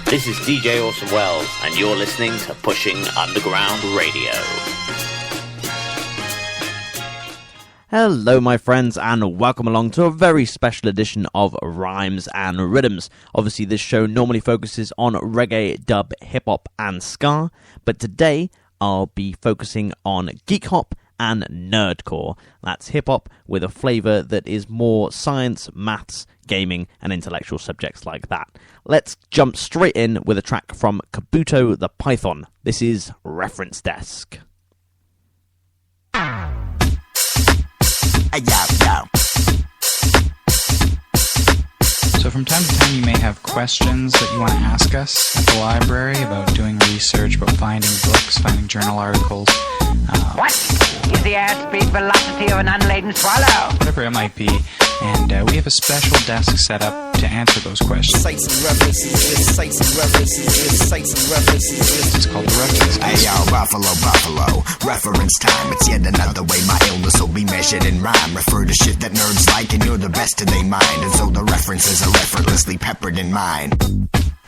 This is DJ Orson Welles, and you're listening to Pushing Underground Radio. Hello my friends, and welcome along to a very special edition of Rhymes and Rhythms. Obviously this show normally focuses on reggae, dub, hip-hop and ska, but today I'll be focusing on geek hop and nerdcore. That's hip-hop with a flavour that is more science, maths, gaming and intellectual subjects like that. Let's jump straight in with a track from Kabuto the Python. This is Reference Desk. So from time to time you may have questions that you want to ask us at the library about doing research, about finding books, finding journal articles. What is the airspeed velocity of an unladen swallow? Whatever it might be. And we have a special desk set up to answer those questions. Sites and references, sites and references, sites and references. It's called the reference desk. Hey yo, Buffalo, reference time. It's yet another way my illness will be measured in rhyme. Refer to shit that nerds like and you're the best of their mind. And so the references are effortlessly peppered in mine.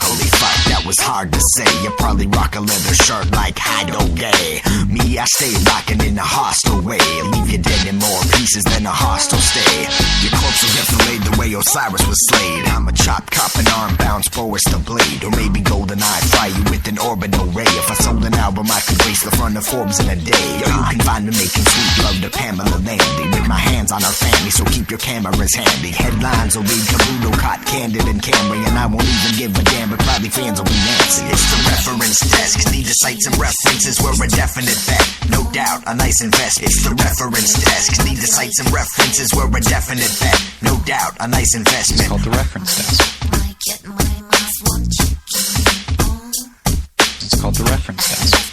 Holy fuck, that was hard to say. You probably rock a leather shirt like Hido Gay. Me, I stay rocking in a hostile way. Leave you dead in more pieces than a hostile stay. Your corpse will get filleted the way Osiris was slayed. I'm a chopped cop and arm bounce Boris the Blade. Or maybe Golden Eye, fry you with an orbital ray. If I sold an album, I could grace the front of Forbes in a day. Yo, you can find me making sweet love to Pamela Landy. With my hands on our family, so keep your cameras handy. Headlines will read Kabuto, Cot, Candid, and Camry. And I won't even give a damn, but probably fans will be Nancy. It's the reference desk. Need the sites and references were a definite bet. No doubt, a nice investment. It's the reference desk. Need the sites and references were a definite bet. No doubt, a nice investment. It's called the reference desk. It's called the reference desk.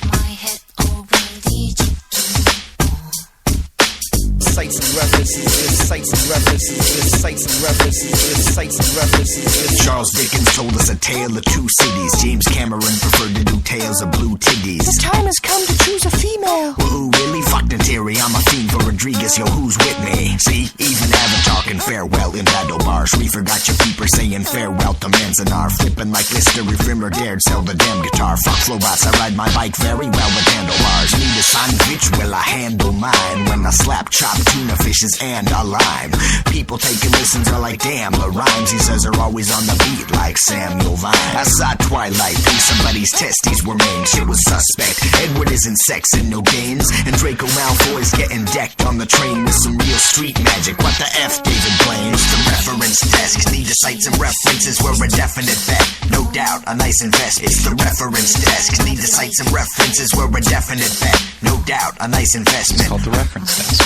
Sites and references, sites and references, sites and references, sites and references. Charles Dickens told us a tale of two cities. James Cameron preferred to do tales of blue titties. The time has come to choose a female. Well, who really? Fucked in theory, I'm a fiend for Rodriguez, yo, who's with me? See, even Avatar can farewell in battle bars. Reefer got your peeper saying farewell to Manzanar. Flipping like Lister, if Rimmer dared sell the damn guitar. Fuck flowbots, I ride my bike very well with handlebars. Need a sandwich, well I handle mine. When I slap chop tuna fishes and a lime. People taking listens are like, damn, the rhymes he says are always on the beat like Samuel Vine. I saw Twilight, think somebody's testes were maimed. Shit was suspect. Edward isn't sexing no games. And Draco Malfoy's getting decked on the train with some real street magic. What the F, David Blaine? It's the reference desk. Need the sites and references were a definite bet. No doubt, a nice investment. It's the reference desk. Need the sites and references were a definite bet. No doubt, a nice investment. It's called the reference desk.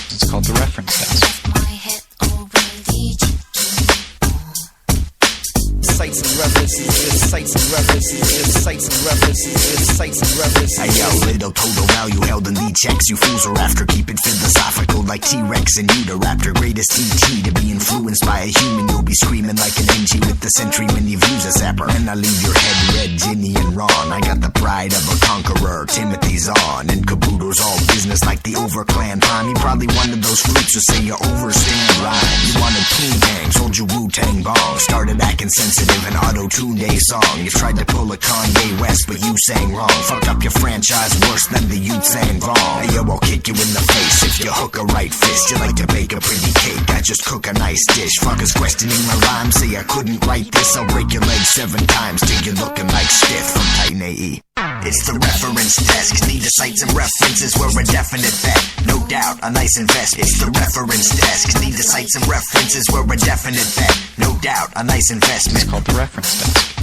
It's called the reference desk. Sites and references, sites and references, sites and references, sites and references. Hey yo, little total value held in the checks. You fools are after keep it philosophical like T-Rex and you the raptor. Greatest ET to be influenced by a human. You'll be screaming like an NG with the sentry when you use a zapper. And I leave your head red, Ginny and Ron. I got the pride of a conqueror, Timothy's on. And Kabuto's all business like the Overclan prime. You probably one of those flutes who say you overstand rhyme. You wanted Toon Gang, sold you Wu-Tang bong. Started acting sensitive and auto-tuned a song. You tried to pull a Kanye West, but you sang wrong. Fucked up your franchise worse than the youth sang wrong. Hey yo, I'll kick you in the face if you hook a right fist. You like to bake a pretty cake, I just cook a nice dish. Fuckers questioning my rhyme, say I couldn't write this. I'll break your legs 7 times till you're looking like stiff from Titan AE. It's the reference desk. Need the sites and references were a definite bet. No doubt, a nice investment. It's the reference desk. Need the sites and references were a definite bet. No doubt, a nice investment. It's called the reference desk.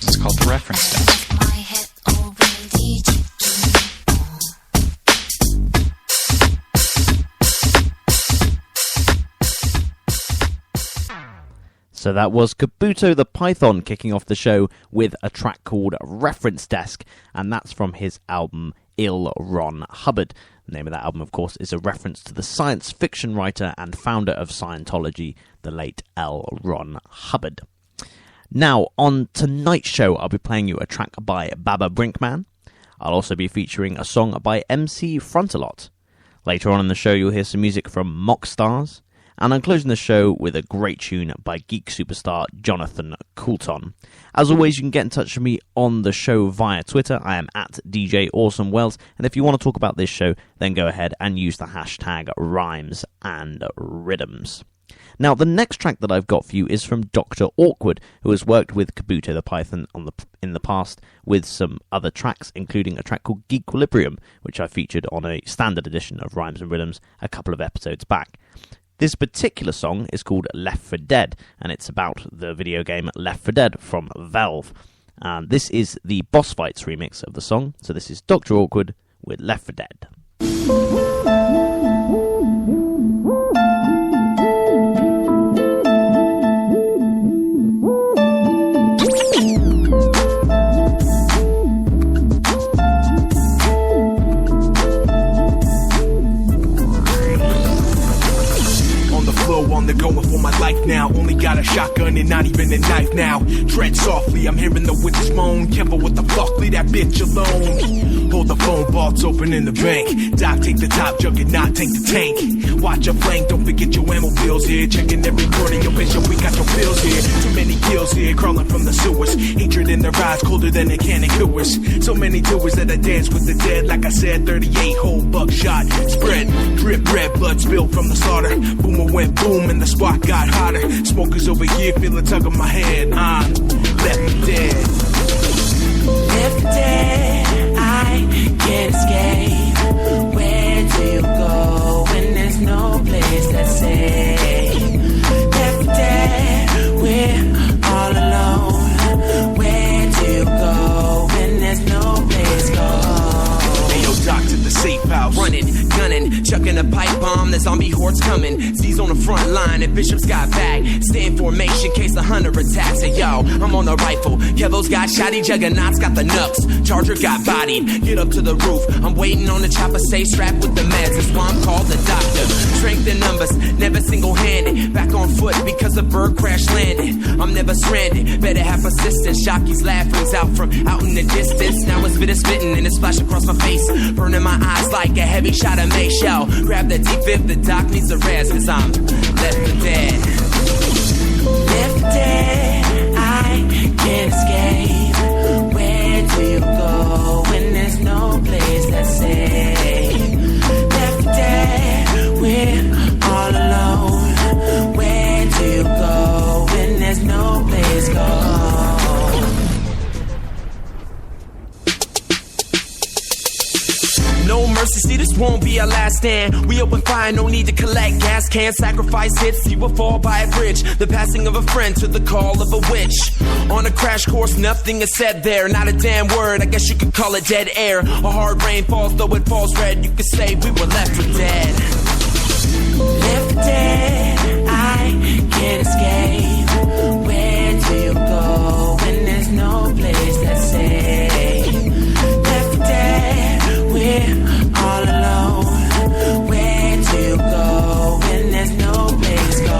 It's called the reference desk. So that was Kabuto the Python kicking off the show with a track called Reference Desk, and that's from his album L. Ron Hubbard. The name of that album, of course, is a reference to the science fiction writer and founder of Scientology, the late L. Ron Hubbard. Now, on tonight's show, I'll be playing you a track by Baba Brinkman. I'll also be featuring a song by MC Frontalot. Later on in the show, you'll hear some music from Mock Stars, and I'm closing the show with a great tune by Geek superstar Jonathan Coulton. As always, you can get in touch with me on the show via Twitter. I am at DJ Awesome Wells, and if you want to talk about this show, then go ahead and use the hashtag Rhymes and Rhythms. Now, the next track that I've got for you is from Dr. Awkward, who has worked with Kabuto the Python in the past with some other tracks, including a track called Geequilibrium, which I featured on a standard edition of Rhymes and Rhythms a couple of episodes back. This particular song is called Left 4 Dead, and it's about the video game Left 4 Dead from Valve. This is the Boss Fights remix of the song, so this is Dr. Awkward with Left 4 Dead. On the going for my life now. Only got a shotgun and not even a knife now. Tread softly, I'm hearing the witches moan. Careful with the fuck, leave that bitch alone. Hold the phone, vaults open in the bank. Doc, take the top, juggernaut, take the tank. Watch your flank, don't forget your ammo bills here. Checking every corner, your patient, we got your bills here. Too many kills here, crawling from the sewers. Hatred in their eyes, colder than a can of Coors. So many doers that I dance with the dead. Like I said, 38 whole buckshot. Spread, drip, red blood spilled from the slaughter. Boomer went boom and the spot got hotter. Smokers over here feel a tug of my hand. I'm left dead. Left dead, I can't escape. Where do you go when there's no place that's safe? Left dead, we're all alone. Where do you go when there's no place to go? Hey, yo, Doc, to the safe house. Running, gunning, chucking a pipe bomb, the zombie horde's coming. Z's on the front line and Bishop's got back. Stay in formation, case the hunter attacks. Hey yo, I'm on the rifle. Kevo's got shotty, Juggernaut's got the knucks. Charger got bodied, get up to the roof. I'm waiting on the chopper, stay strapped with the meds. That's why I'm called the doctor. Strength in numbers, never single-handed. Back on foot because the bird crash landed. I'm never stranded, better have persistence. Shockey's laugh rings out from out in the distance. Now it's bitter spitting and it's splash across my face. Burning my eyes like a heavy shot of mace. Yo, grab the deep if the doc needs a rest, cause I'm left for dead. Left dead, I can't escape. Where do you go when there's no place that's safe? Left dead, we're all alone. Where do you go when there's no place to go? No mercy, see this won't be our last stand. We open fire, no need to collect gas cans. Sacrifice hits, you will fall by a bridge. The passing of a friend to the call of a witch. On a crash course, nothing is said there. Not a damn word, I guess you could call it dead air. A hard rain falls, though it falls red. You could say we were left for dead. Left dead, I can't escape. Where do you go when there's no place that's safe? Left dead, we're all alone. Where do you go when there's no place to go?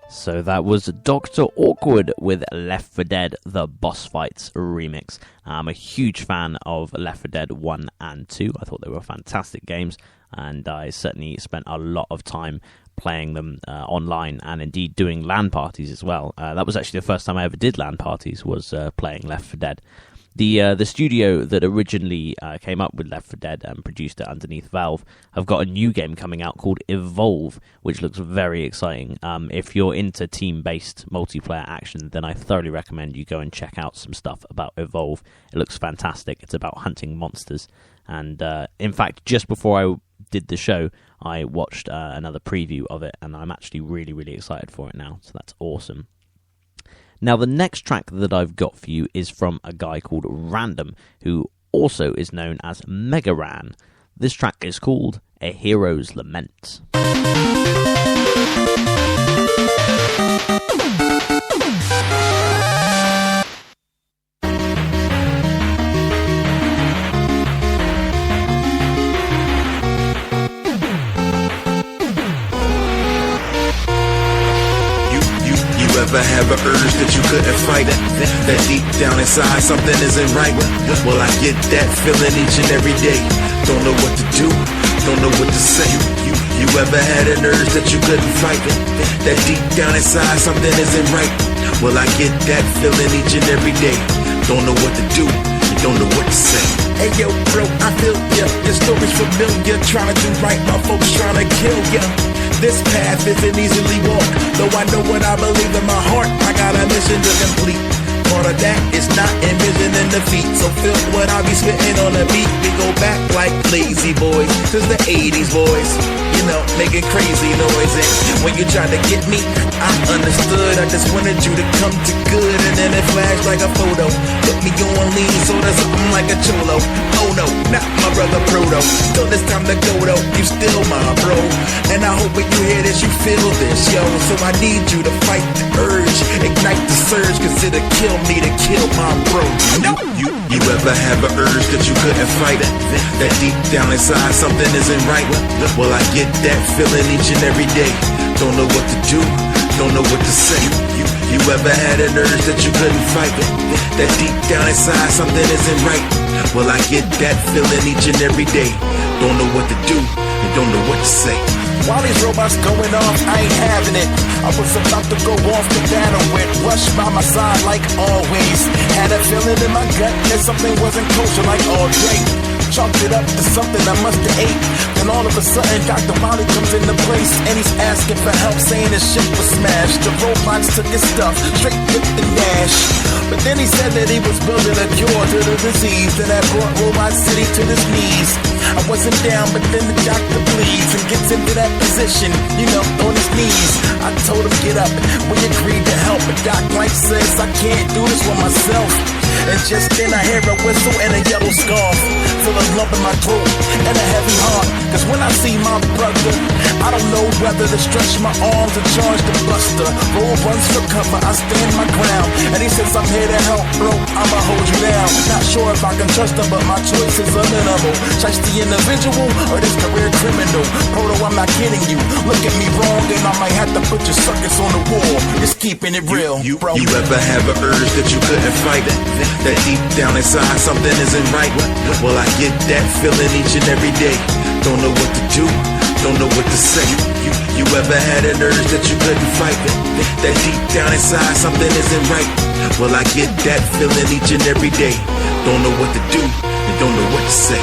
So that was Dr. Awkward with Left 4 Dead, the Boss Fights remix. I'm a huge fan of Left 4 Dead 1 and 2. I thought they were fantastic games, and I certainly spent a lot of time playing them online and indeed doing LAN parties as well. That was actually the first time I ever did LAN parties, was playing Left 4 Dead. The studio that originally came up with Left 4 Dead and produced it underneath Valve have got a new game coming out called Evolve, which looks very exciting. If you're into team-based multiplayer action, then I thoroughly recommend you go and check out some stuff about Evolve. It looks fantastic. It's about hunting monsters. And in fact, just before I did the show, I watched another preview of it, and I'm actually really, really excited for it now. So that's awesome. Now, the next track that I've got for you is from a guy called Random, who also is known as Mega Ran. This track is called A Hero's Lament. Ever ever have an urge that you couldn't fight? That deep down inside something isn't right? Well, I get that feeling each and every day. Don't know what to do, don't know what to say. You ever had an urge that you couldn't fight? That deep down inside something isn't right? Well, I get that feeling each and every day. Don't know what to do, don't know what to say. Hey yo, bro, I feel ya. Your story's familiar. Trying to do right, my folks trying to kill ya. This path isn't easily walked, though I know what I believe in my heart. I got a mission to complete. Part of that is not envisioning defeat. So feel what I be spitting on the beat. We go back like lazy boys since the 80s, boys. You know, making crazy noise. And when you tried to get me, I understood. I just wanted you to come to good. And then it flashed like a photo. Put me on lean, so there's something like a cholo. Oh no, not my brother Proto. Till it's time to go though, you still my bro. And I hope when you hear this, you feel this, yo. So I need you to fight the urge, ignite the surge, cause it'll kill me to kill my bro. You ever have an urge that you couldn't fight? That deep down inside something isn't right? Well, I get that feeling each and every day. Don't know what to do, don't know what to say. You ever had an urge that you couldn't fight? That deep down inside something isn't right? Well, I get that feeling each and every day. Don't know what to do, and don't know what to say. While these robots going off, I ain't having it. I was about to go off the battle with Rush by my side like always. Had a feeling in my gut that something wasn't kosher like all day. Chalked it up to something I must have ate. Then all of a sudden Dr. Wally comes into place and he's asking for help, saying his ship was smashed. The robots took his stuff, straight with the dash. But then he said that he was building a cure to the disease that had brought Robot City to his knees. I wasn't down, but then the doctor bleeds and gets into that position, you know, on his knees. I told him get up, we agreed to help, but Doc Mike says I can't do this with myself. And just then I hear a whistle and a yellow scarf, full of lump in my throat and a heavy heart. Cause when I see my brother, I don't know whether to stretch my arms or charge the buster. Roll runs for cover, I stand my ground. And he says I'm here to help, bro, I'ma hold you down. Not sure if I can trust him, but my choice is amenable. Trust the individual or this career criminal. Proto, I'm not kidding you. Look at me wrong and I might have to put your suckers on the wall. Just keeping it real, bro. You ever have an urge that you couldn't fight? That deep down inside something isn't right? Well, I get that feeling each and every day. Don't know what to do, don't know what to say. You ever had an urge that you couldn't fight? That deep down inside something isn't right? Well, I get that feeling each and every day. Don't know what to do, and don't know what to say.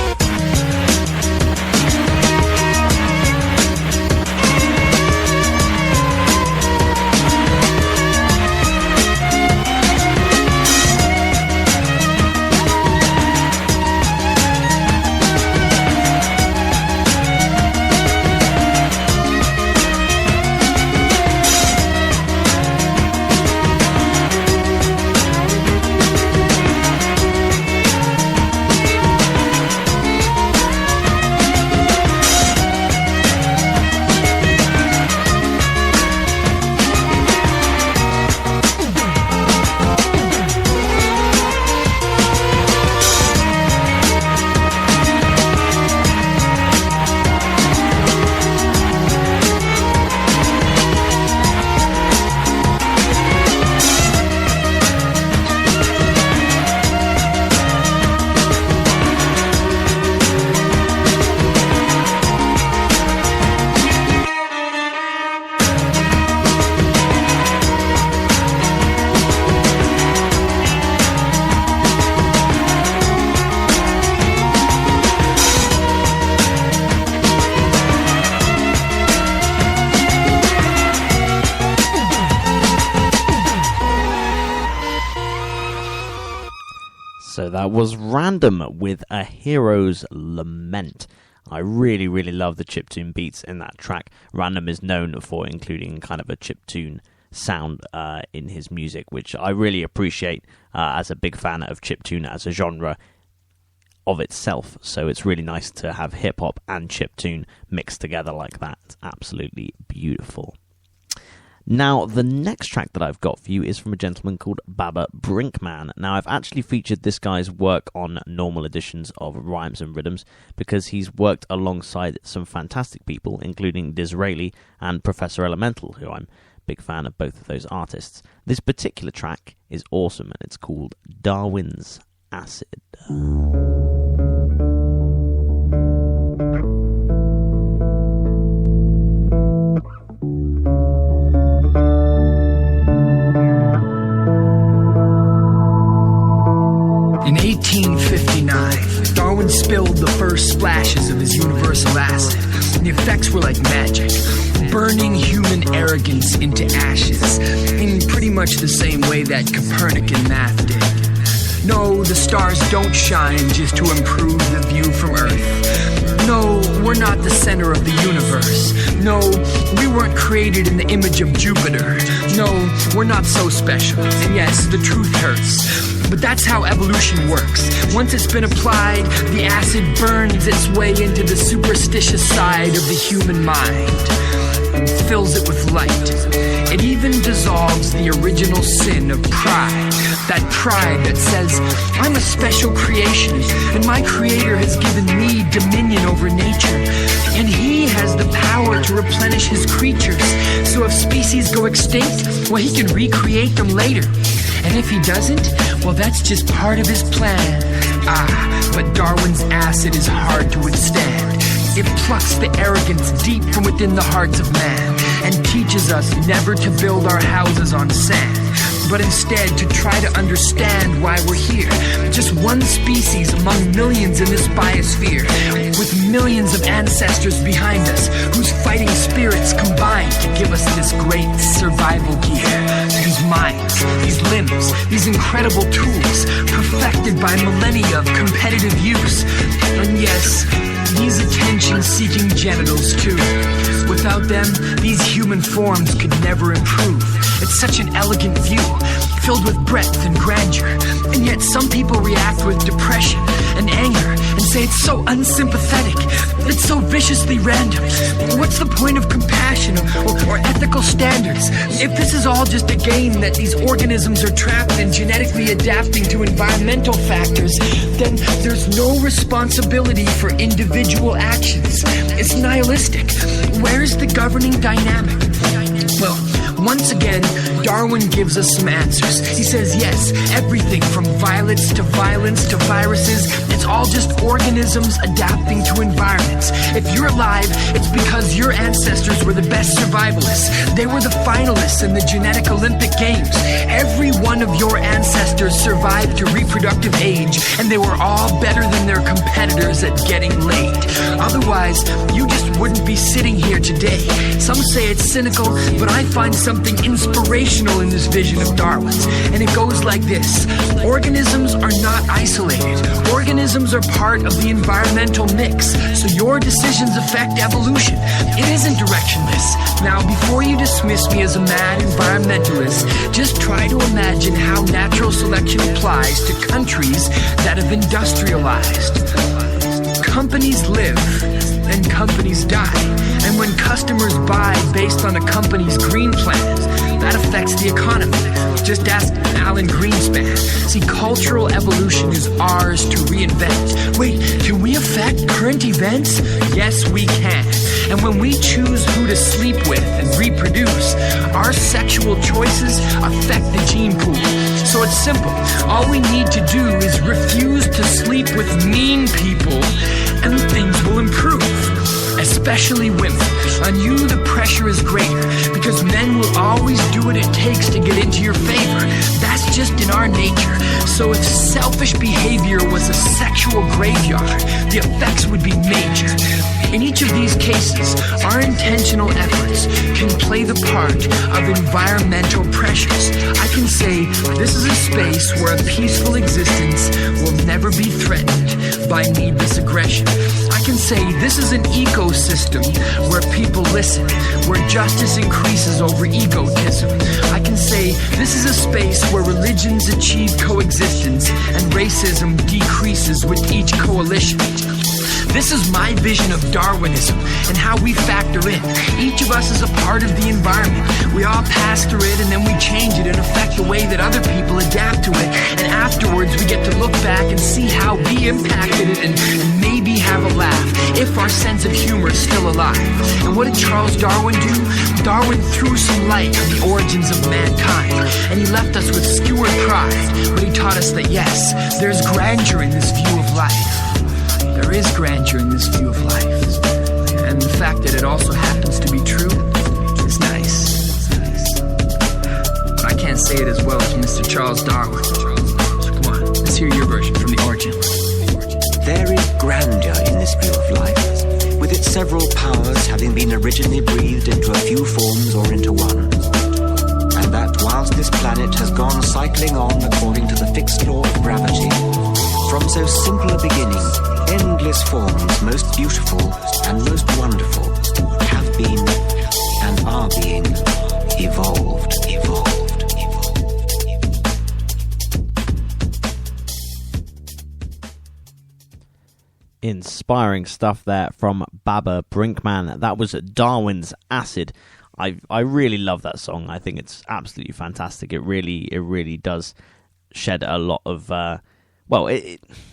So that was Random with A Hero's Lament. I really, really love the chiptune beats in that track. Random is known for including kind of a chiptune sound in his music, which I really appreciate as a big fan of chiptune as a genre of itself. So it's really nice to have hip-hop and chiptune mixed together like that. It's absolutely beautiful. Now, the next track that I've got for you is from a gentleman called Baba Brinkman. Now, I've actually featured this guy's work on normal editions of Rhymes and Rhythms because he's worked alongside some fantastic people, including Disraeli and Professor Elemental, who I'm big fan of both of those artists. This particular track is awesome, and it's called Darwin's Acid. In 1859, Darwin spilled the first splashes of his universal acid, and the effects were like magic, burning human arrogance into ashes, in pretty much the same way that Copernican math did. No, the stars don't shine just to improve the view from Earth. No, we're not the center of the universe. No, we weren't created in the image of Jupiter. No, we're not so special. And yes, the truth hurts. But that's how evolution works. Once it's been applied, the acid burns its way into the superstitious side of the human mind and fills it with light. It even dissolves the original sin of pride. That pride that says, I'm a special creation, and my Creator has given me dominion over nature, and He has the power to replenish His creatures. So if species go extinct, well, He can recreate them later. And if He doesn't, well, that's just part of His plan. But Darwin's acid is hard to withstand. It plucks the arrogance deep from within the hearts of man and teaches us never to build our houses on sand, but instead to try to understand why we're here. Just one species among millions in this biosphere, with millions of ancestors behind us, whose fighting spirits combine to give us this great survival gear. These minds, these limbs, these incredible tools, perfected by millennia of competitive use. And yes, these attention-seeking genitals too. Without them, these human forms could never improve. It's such an elegant view, filled with breadth and grandeur. And yet some people react with depression and anger and say it's so unsympathetic, it's so viciously random. What's the point of compassion or ethical standards if this is all just a game that these organisms are trapped in, genetically adapting to environmental factors? Then there's no responsibility for individual actions. It's nihilistic. Where's the governing dynamic? Well, once again, Darwin gives us some answers. He says, yes, everything from violets to violence to viruses, it's all just organisms adapting to environments. If you're alive, it's because your ancestors were the best survivalists. They were the finalists in the genetic Olympic Games. Every one of your ancestors survived to reproductive age, and they were all better than their competitors at getting laid. Otherwise, you just wouldn't be sitting here today. Some say it's cynical, but I find something inspirational in this vision of Darwin's, and it goes like this. Organisms are not isolated. Organisms are part of the environmental mix, so your decisions affect evolution. It isn't directionless. Now, before you dismiss me as a mad environmentalist, just try to imagine how natural selection applies to countries that have industrialized. Companies live and companies die. And when customers buy based on a company's green plan, that affects the economy. Just ask Alan Greenspan. See, cultural evolution is ours to reinvent. Wait, can we affect current events? Yes, we can. And when we choose who to sleep with and reproduce, our sexual choices affect the gene pool. So it's simple. All we need to do is refuse to sleep with mean people, and things will improve. Especially women. On you, the pressure is greater because men will always do what it takes to get into your favor. That's just in our nature. So if selfish behavior was a sexual graveyard, the effects would be major. In each of these cases, our intentional efforts can play the part of environmental pressures. I can say this is a space where a peaceful existence will never be threatened by needless aggression. I can say this is an ecosystem where people listen, where justice increases over egotism. I can say this is a space where religions achieve coexistence and racism decreases with each coalition. This is my vision of Darwinism and how we factor in. Each of us is a part of the environment. We all pass through it and then we change it and affect the way that other people adapt to it. And afterwards we get to look back and see how we impacted it and maybe have a laugh, if our sense of humor is still alive. And what did Charles Darwin do? Darwin threw some light on the origins of mankind, and he left us with skewered pride. But he taught us that yes, there's grandeur in this view of life. There is grandeur in this view of life. And the fact that it also happens to be true is nice. But I can't say it as well as Mr. Charles Darwin. So come on, let's hear your version from the origin. There is grandeur in this view of life, with its several powers having been originally breathed into a few forms or into one. And that whilst this planet has gone cycling on according to the fixed law of gravity, from so simple a beginning, endless forms, most beautiful and most wonderful, have been and are being evolved. Inspiring stuff there from Baba Brinkman. That was Darwin's Acid. I really love that song. I think it's absolutely fantastic. It really does shed a lot of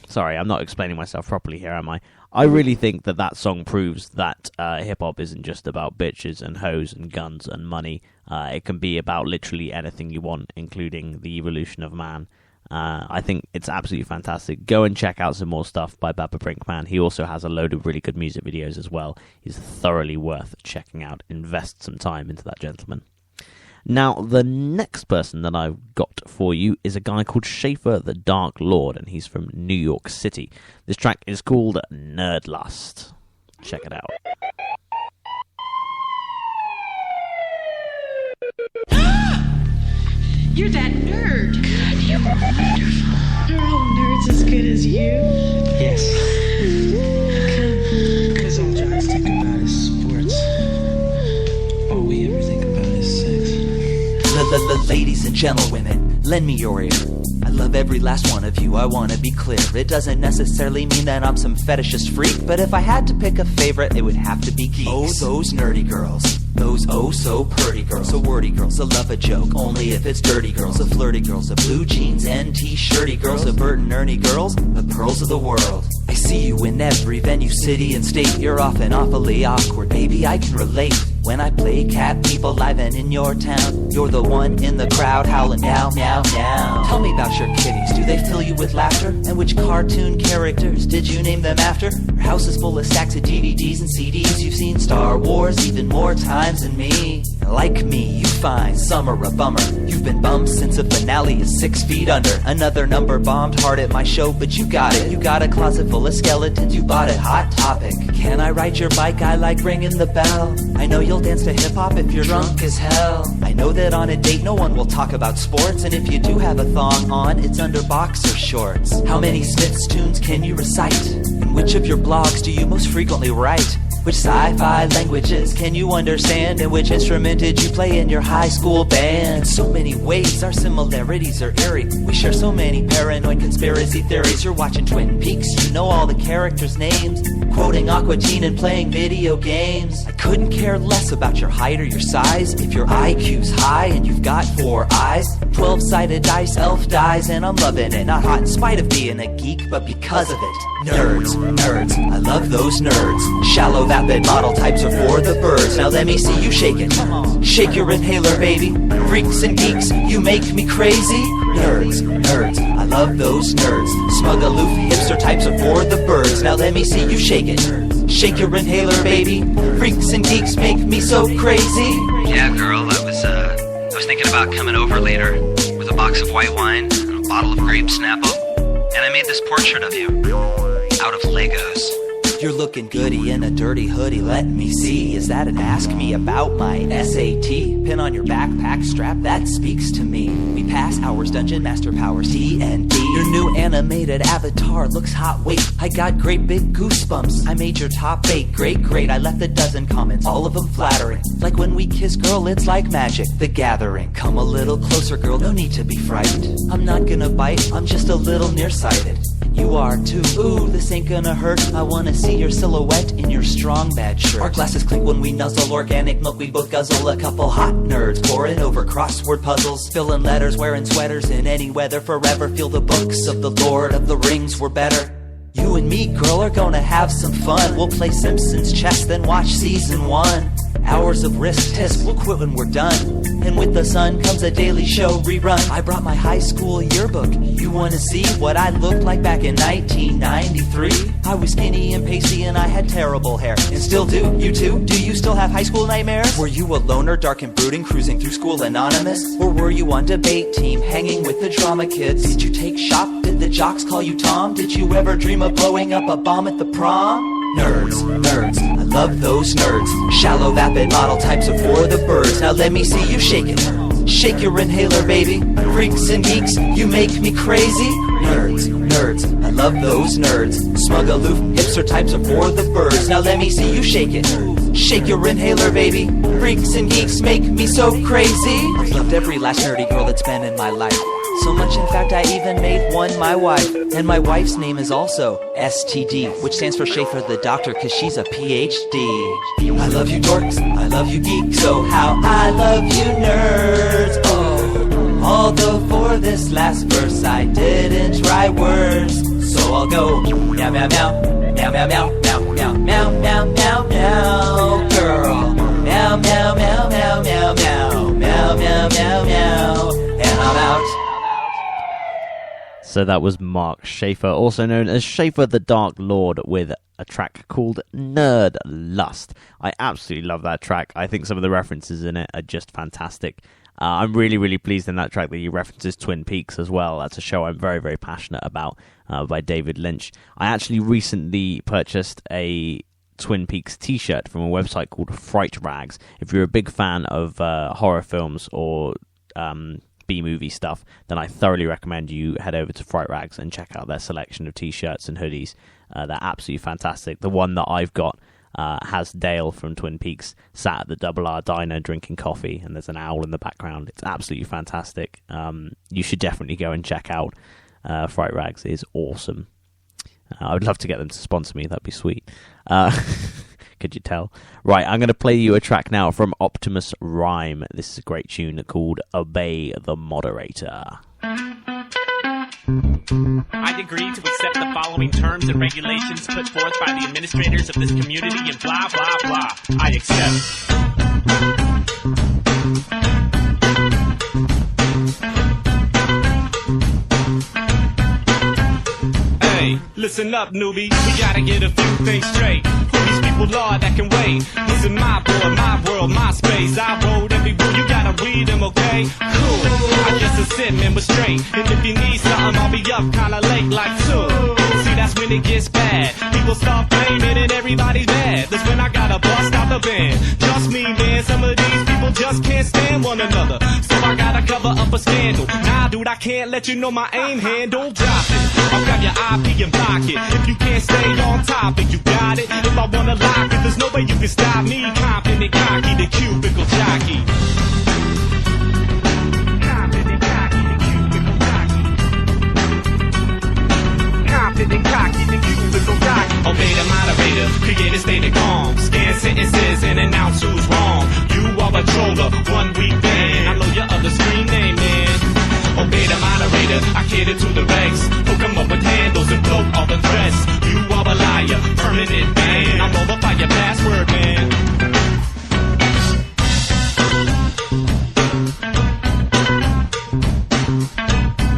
sorry, I'm not explaining myself properly here, am I? I really think that song proves that hip-hop isn't just about bitches and hoes and guns and money. It can be about literally anything you want, including the evolution of man. I think it's absolutely fantastic. Go and check out some more stuff by Baba Brinkman. He also has a load of really good music videos as well. He's thoroughly worth checking out. Invest some time into that gentleman. Now, the next person that I've got for you is a guy called Schaefer the Dark Lord, and he's from New York City. This track is called Nerdlust. Check it out. You're that nerd. God, you are wonderful. Are all nerds as good as you? Yes. Because all jocks think about is sports. All we ever think about is sex. Ladies and gentlewomen, lend me your ear. I love every last one of you, I want to be clear. It doesn't necessarily mean that I'm some fetishist freak, but if I had to pick a favorite, it would have to be Geeks. Oh, those nerdy girls. Those oh-so purty girls, so wordy girls, a love a joke, only if it's dirty girls, a flirty girls, a blue jeans and t-shirty girls, a Bert and Ernie girls, the pearls of the world. I see you in every venue, city and state, you're often awfully awkward, baby, I can relate. When I play cat people live and in your town, you're the one in the crowd howling meow, meow, meow. Tell me about your kitties, do they fill you with laughter? And which cartoon characters did you name them after? Your house is full of stacks of DVDs and CDs, you've seen Star Wars even more times than me. Like me, you find summer a bummer. You've been bummed since the finale is 6 feet under. Another number bombed hard at my show, but you got it. You got a closet full of skeletons, you bought it. Hot topic. Can I ride your bike? I like ringing the bell. I know you'll dance to hip-hop if you're drunk as hell. I know that on a date no one will talk about sports, and if you do have a thong on, it's under boxer shorts. How many Smiths tunes can you recite? And which of your blogs do you most frequently write? Which sci-fi languages can you understand? And which instrument did you play in your high school band? In so many ways our similarities are eerie. We share so many paranoid conspiracy theories. You're watching Twin Peaks, you know all the characters' names, quoting Aqua Teen and playing video games. I couldn't care less about your height or your size. If your IQ's high and you've got 4 eyes, 12-sided dice, elf dies, and I'm loving it. Not hot in spite of being a geek, but because of it. Nerds, nerds, I love those nerds. Shallow vapid model types are for the birds. Now let me see you shake it. Shake your inhaler, baby. Freaks and geeks, you make me crazy. Nerds, nerds, I love those nerds. Smug aloof hipster types are for the birds. Now let me see you shake it. Shake your inhaler, baby. Freaks and geeks make me so crazy. Yeah, girl, I was thinking about coming over later with a box of white wine and a bottle of grape Snapple, and I made this portrait of you out of Legos. You're looking goody in a dirty hoodie, let me see. Is that an ask me about my SAT? Pin on your backpack strap, that speaks to me. We pass hours, dungeon master powers, TNT. Your new animated avatar looks hot, wait, I got great big goosebumps. I made your top 8, great, I left a dozen comments, all of them flattering. Like when we kiss, girl, it's like magic, the gathering. Come a little closer, girl, no need to be frightened. I'm not gonna bite, I'm just a little nearsighted. you are too. Ooh, this ain't gonna hurt. I wanna see your silhouette in your strong bad shirt. Our glasses clink when we nuzzle. Organic milk we both guzzle. A couple hot nerds poring over crossword puzzles, filling letters, wearing sweaters in any weather. Forever feel the books of the Lord of the Rings were better. You and me, girl, are gonna have some fun. We'll play Simpsons chess, then watch season 1. Hours of wrist test, we'll quit when we're done. And with the sun comes a Daily Show rerun. I brought my high school yearbook. You wanna see what I looked like back in 1993? I was skinny and pasty and I had terrible hair. And still do, you too? Do you still have high school nightmares? Were you a loner, dark and brooding, cruising through school anonymous? Or were you on debate team, hanging with the drama kids? Did you take shop? Did the jocks call you Tom? Did you ever dream of blowing up a bomb at the prom? Nerds, nerds, I love those nerds. Shallow, vapid model types are for the birds. Now let me see you shake it. Shake your inhaler, baby. Freaks and geeks, you make me crazy. Nerds, nerds, I love those nerds. Smug, aloof, hipster types are for the birds. Now let me see you shake it. Shake your inhaler, baby. Freaks and geeks make me so crazy. I've loved every last nerdy girl that's been in my life. So much, in fact, I even made one my wife. And my wife's name is also STD, which stands for Schaefer the Doctor, cause she's a PhD. I love you dorks, I love you geeks, so how I love you nerds. Oh, although for this last verse I didn't write words. So I'll go meow meow meow, meow meow meow, meow meow meow meow meow meow, girl. Meow meow meow meow meow meow, meow meow meow meow, and I'm out. So that was Mark Schaefer, also known as Schaefer the Dark Lord, with a track called Nerd Lust. I absolutely love that track. I think some of the references in it are just fantastic. I'm really, really pleased in that track that he references Twin Peaks as well. That's a show I'm very, very passionate about, by David Lynch. I actually recently purchased a Twin Peaks t-shirt from a website called Fright Rags. If you're a big fan of horror films or B-movie stuff, then I thoroughly recommend you head over to Fright Rags and check out their selection of t-shirts and hoodies. They're absolutely fantastic. The one that I've got has Dale from Twin Peaks sat at the Double R Diner drinking coffee, and there's an owl in the background. It's absolutely fantastic. You should definitely go and check out Fright Rags. It is awesome. I would love to get them to sponsor me. That'd be sweet. Could you tell? Right, I'm going to play you a track now from Optimus Rhyme. This is a great tune called Obey the Moderator. I agree to accept the following terms and regulations put forth by the administrators of this community and blah, blah, blah. I accept. Hey, listen up, newbie. We gotta get a few things straight. Who these people are that can wait? This is my boy, my world, my space. I wrote every rule, you gotta read them, okay? Cool. I just a sit, man, but straight. And if you need something, I'll be up kinda late like 2. See, that's when it gets bad. People start blaming and everybody's mad. That's when I gotta bust out the band. Trust me, man, some of these people just can't stand one another. So I gotta cover up a scandal. Nah, dude, I can't let you know my aim handle. Drop it. I'll grab your IP and block it. If you can't stay on topic, you got it. If I wanna lock it, there's no way you can stop me. Confident, cocky, the cubicle jockey. Confident, cocky, the cubicle jockey. Confident, cocky, the cubicle jockey. Obey the moderator, create a state of calm. Scan sentences and announce who's wrong. You are a troller, 1 week ban. I know your other screen name, man. Obey the moderator, I cater to the regs. Hook 'em up with handles and blow all the threats. You are a liar, permanent ban. I'm over by your password, man.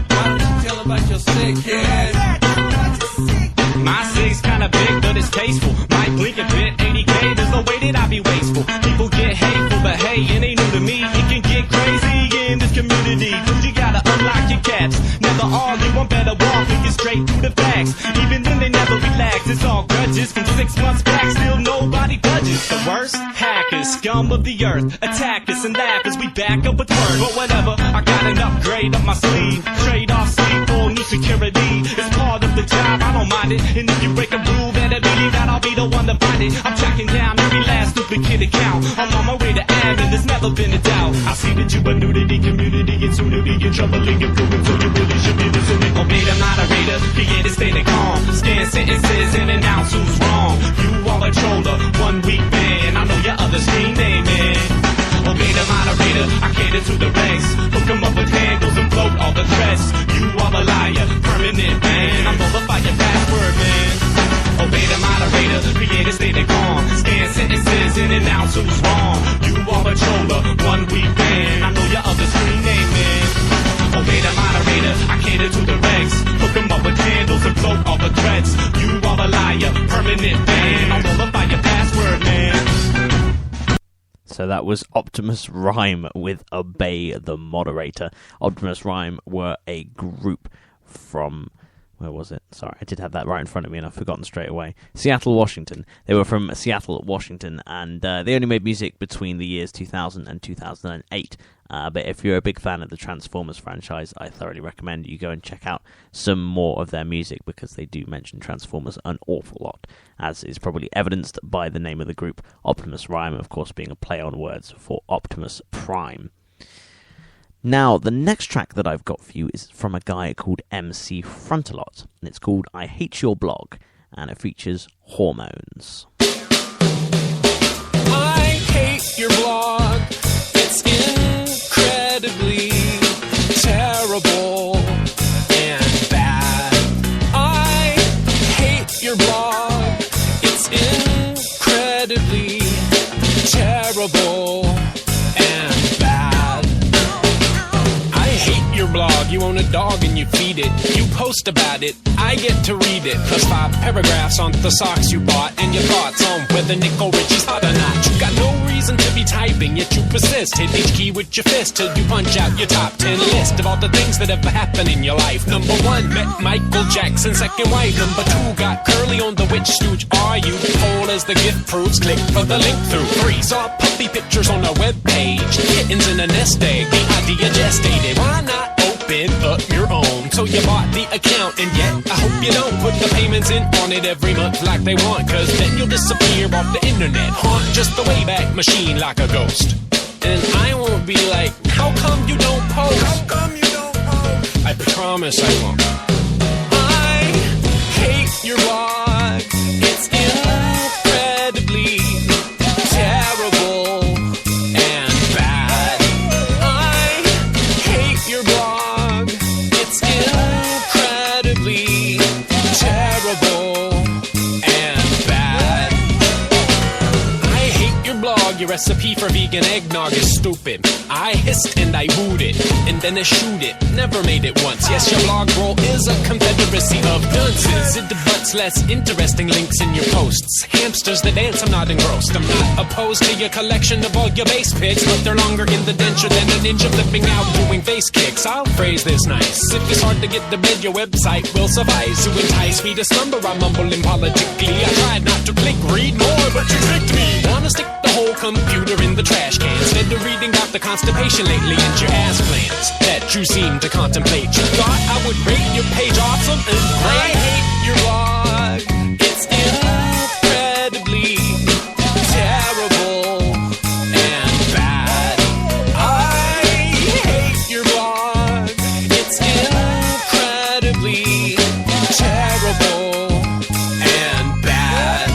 Why don't you tell about your sick head? My sig's kinda big, but it's tasteful. Might blink a bit, 80K, there's no way that I be wasteful. People get hateful, but hey, it ain't new to me. It can get crazy in this community. Dude, you gotta unlock your caps. Never argue, I'm better off thinking straight through the facts. Even then they never relax, it's all grudges. From 6 months back, still nobody budges. The worst? Hackers, scum of the earth. Attack us and laugh as we back up with words. But whatever, I got an upgrade up my sleeve. Trade off sleep for new security. It's part of the job, I don't mind it. And if you break a rule, better believe that I'll be the one to find it. I'm tracking down every last stupid kid account. I'm on my way to have, and there's never been a doubt. I see that you a nudity community, and soon to be in trouble and get ruined, so you really should be listening. Obey the moderator, create a state of calm. Scan sentences and announce who's wrong. You are a troller, 1 week man. I know your other screen name, man. Obey the moderator, I cater to the regs. Hook 'em up with handles and float all the threats. You are a liar, permanent man. I'm over by your password, man. Obey the moderator, create a state of calm. Scan sentences and announce who's wrong. You are a troller, 1 week man. I know your other screen name, man. Obey the moderator, I cater to the regs. Hook 'em up with handles and float all the threats. You are a liar, permanent man. I'm over by your password, man. So that was Optimus Rhyme with Obey the Moderator. Optimus Rhyme were a group from... Where was it? Sorry, I did have that right in front of me and I've forgotten straight away. Seattle, Washington. They were from Seattle, Washington, and they only made music between the years 2000 and 2008. But if you're a big fan of the Transformers franchise, I thoroughly recommend you go and check out some more of their music, because they do mention Transformers an awful lot, as is probably evidenced by the name of the group, Optimus Rhyme, of course being a play on words for Optimus Prime. Now, the next track that I've got for you is from a guy called MC Frontalot, and it's called I Hate Your Blog, and it features Hormones. I hate your blog. It's incredibly terrible and bad. I hate your blog. It's incredibly terrible and bad. I hate your blog. You own a dog and you feed it. You post about it. I get to read it. Plus 5 paragraphs on the socks you bought and your thoughts on whether Nicole Richie's hot or not. You got no reason to be typing, yet you persist. Hit each key with your fist till you punch out your top 10 list of all the things that ever happened in your life. Number 1, met Michael Jackson's second wife. Number 2, got curly on the Which Stooge Are You? Poll as the gift proves, click for the link through. 3, saw puppy pictures on a web page. Kittens in a nest egg, the idea gestated. Why not open up your own? So you bought the account, and yet I hope you don't put the payments in on it every month like they want, cause then you'll disappear off the internet. Haunt just the Wayback Machine like a ghost. And I won't be like, how come you don't post? How come you don't post? I promise I won't. I hate your blog. It's incredibly terrible and bad. I hate your blog. It's incredibly terrible and bad. I hate your blog. Your recipe for vegan eggnog is stupid. I hissed and I wooed it, and then I shoot it. Never made it once. Yes, your blog roll is a confederacy of dunces. It debuts less interesting links in your posts. Hamsters that dance, I'm not engrossed. I'm not opposed to your collection of all your base pics, but they're longer in the denture than a ninja flipping out doing face kicks. I'll phrase this nice. If it's hard to get to bed, your website will suffice to entice me to slumber. I mumble apologetically. I tried not to click read more, but you tricked me. Wanna stick the whole computer in the trash can instead of reading about the constipation lately and your ass plans that you seem to contemplate. You thought I would rate your page awesome and great. I hate your blog. It's incredibly terrible and bad. I hate your blog. It's incredibly terrible and bad.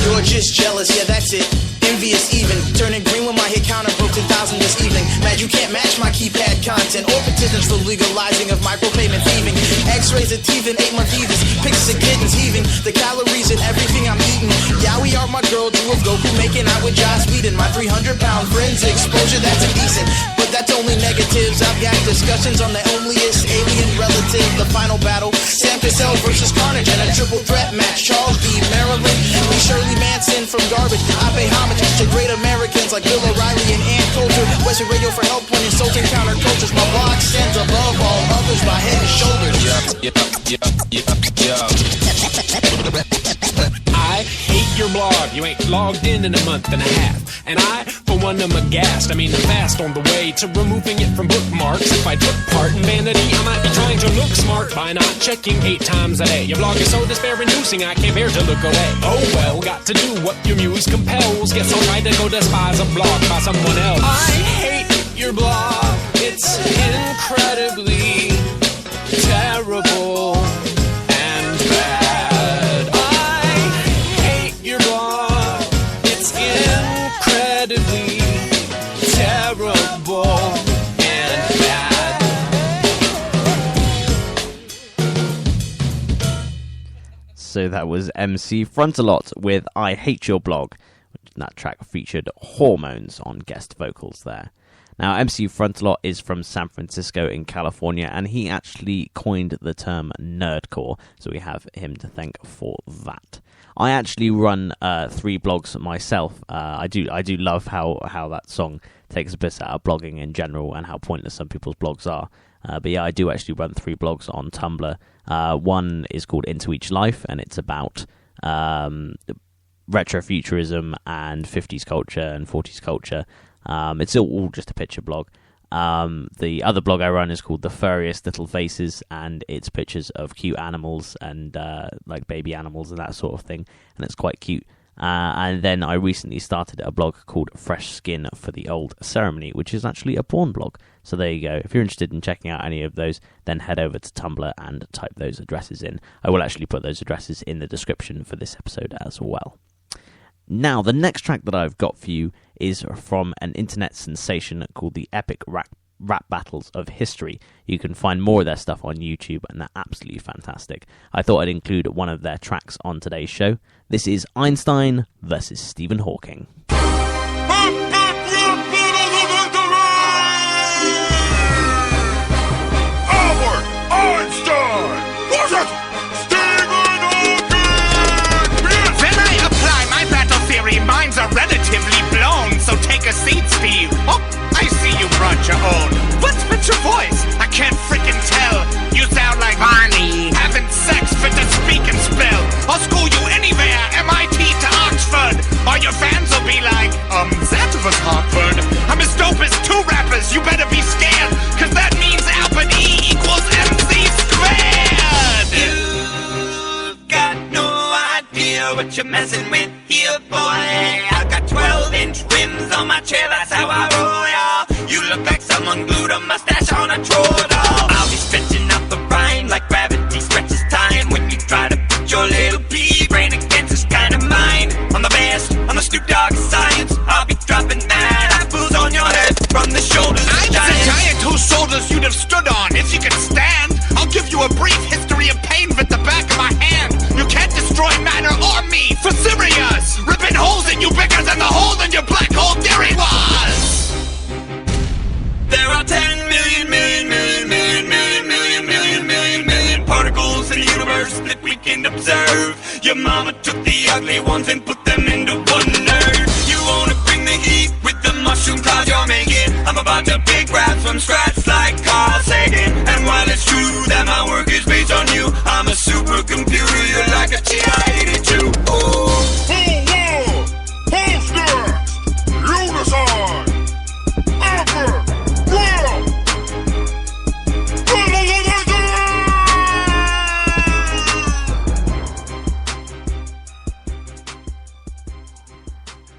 You're just jealous, yeah, that's it. Envious even, turning green when my hit counter broke 10,000 this evening. Mad you can't match my keypad content or petitions for legalizing of micropayment thieving. X-rays of teeth and 8-month heathens, pictures of kittens heaving, the calories in everything I'm eating. Yeah, we are my girl, Drew of Goku making out with Joss Whedon. My 300-pound friends exposure, that's indecent, but that's only negatives. I've got discussions on the onlyest alien relative, the final battle, Sam Cassell versus Carnage, and a triple threat match, Charles D. Maryland, Lee Shirley Manson from Garbage. I pay homage to great Americans like Bill O'Reilly and Ann Coulter. Western Radio for help when insulting countercultures. My blog stands above all others, my head and shoulders. I hate your blog. You ain't logged in a month and a half, and I, for everyone I'm aghast. I mean, I'm fast on the way to removing it from bookmarks. If I took part in vanity, I might be trying to look smart by not checking 8 times a day. Your blog is so despair-inducing, I can't bear to look away. Oh well, got to do what your muse compels. Guess I'll try to go despise a blog by someone else. I hate your blog. It's incredibly terrible and bad. I hate your blog. It's incredibly terrible and bad. So that was MC Frontalot with I Hate Your Blog. That track featured Hormones on guest vocals there. Now, MC Frontalot is from San Francisco in California, and he actually coined the term nerdcore, so we have him to thank for that. I actually run 3 blogs myself. I do love how that song takes a piss out of blogging in general and how pointless some people's blogs are. But yeah, I do actually run 3 blogs on Tumblr. One is called Into Each Life, and it's about retrofuturism and 50s culture and 40s culture. It's all just a picture blog. The other blog I run is called The Furriest Little Faces, and it's pictures of cute animals and like baby animals and that sort of thing, and it's quite cute. And then I recently started a blog called Fresh Skin for the Old Ceremony, which is actually a porn blog. So there you go. If you're interested in checking out any of those, then head over to Tumblr and type those addresses in. I will actually put those addresses in the description for this episode as well. Now, the next track that I've got for you is from an internet sensation called the Epic Rap Battles of History. You can find more of their stuff on YouTube, and they're absolutely fantastic. I thought I'd include one of their tracks on today's show. This is Einstein versus Stephen Hawking. Albert Einstein versus Stephen Hawking! When I apply my battle theory, minds are relatively blown, so take a seat, Steve. Oh, I see you brought your own. What's with your voice? I can't freaking tell. You sound like Barney having sex fit to speak and spell. I'll school you anywhere, MIT to Oxford. All your fans will be like, that was Harvard. I'm as dope as 2 rappers, you better be scared, cause that means Albert E equals MC squared. You've got no idea what you're messing with here, boy. I got 12-inch rims on my chair, that's how I roll, y'all. You look like someone glued a mustache on a troll doll. I'll be stretching out the rhyme like gravity stretches time. When you try to put your little pea brain against this kind of mind. I'm the best, on the Snoop Dogg science. I'll be dropping mad apples on your head from the shoulders of I'm the giant whose shoulders you'd have stood on if you could stand. I'll give you a brief history of pain with the back of my hand. You can't destroy matter or me for serious. Ripping holes in you bigger than the hole in your black hole theory was. There are 10 million particles in the universe that we can observe. Your mama took the ugly ones and put them into one nerd. You wanna bring the heat with the mushroom clouds you're making. I'm about to big rap from scratch like Carl Sagan. And while it's true that my work is based on you, I'm a supercomputer, you're like a TI-82. Ooh.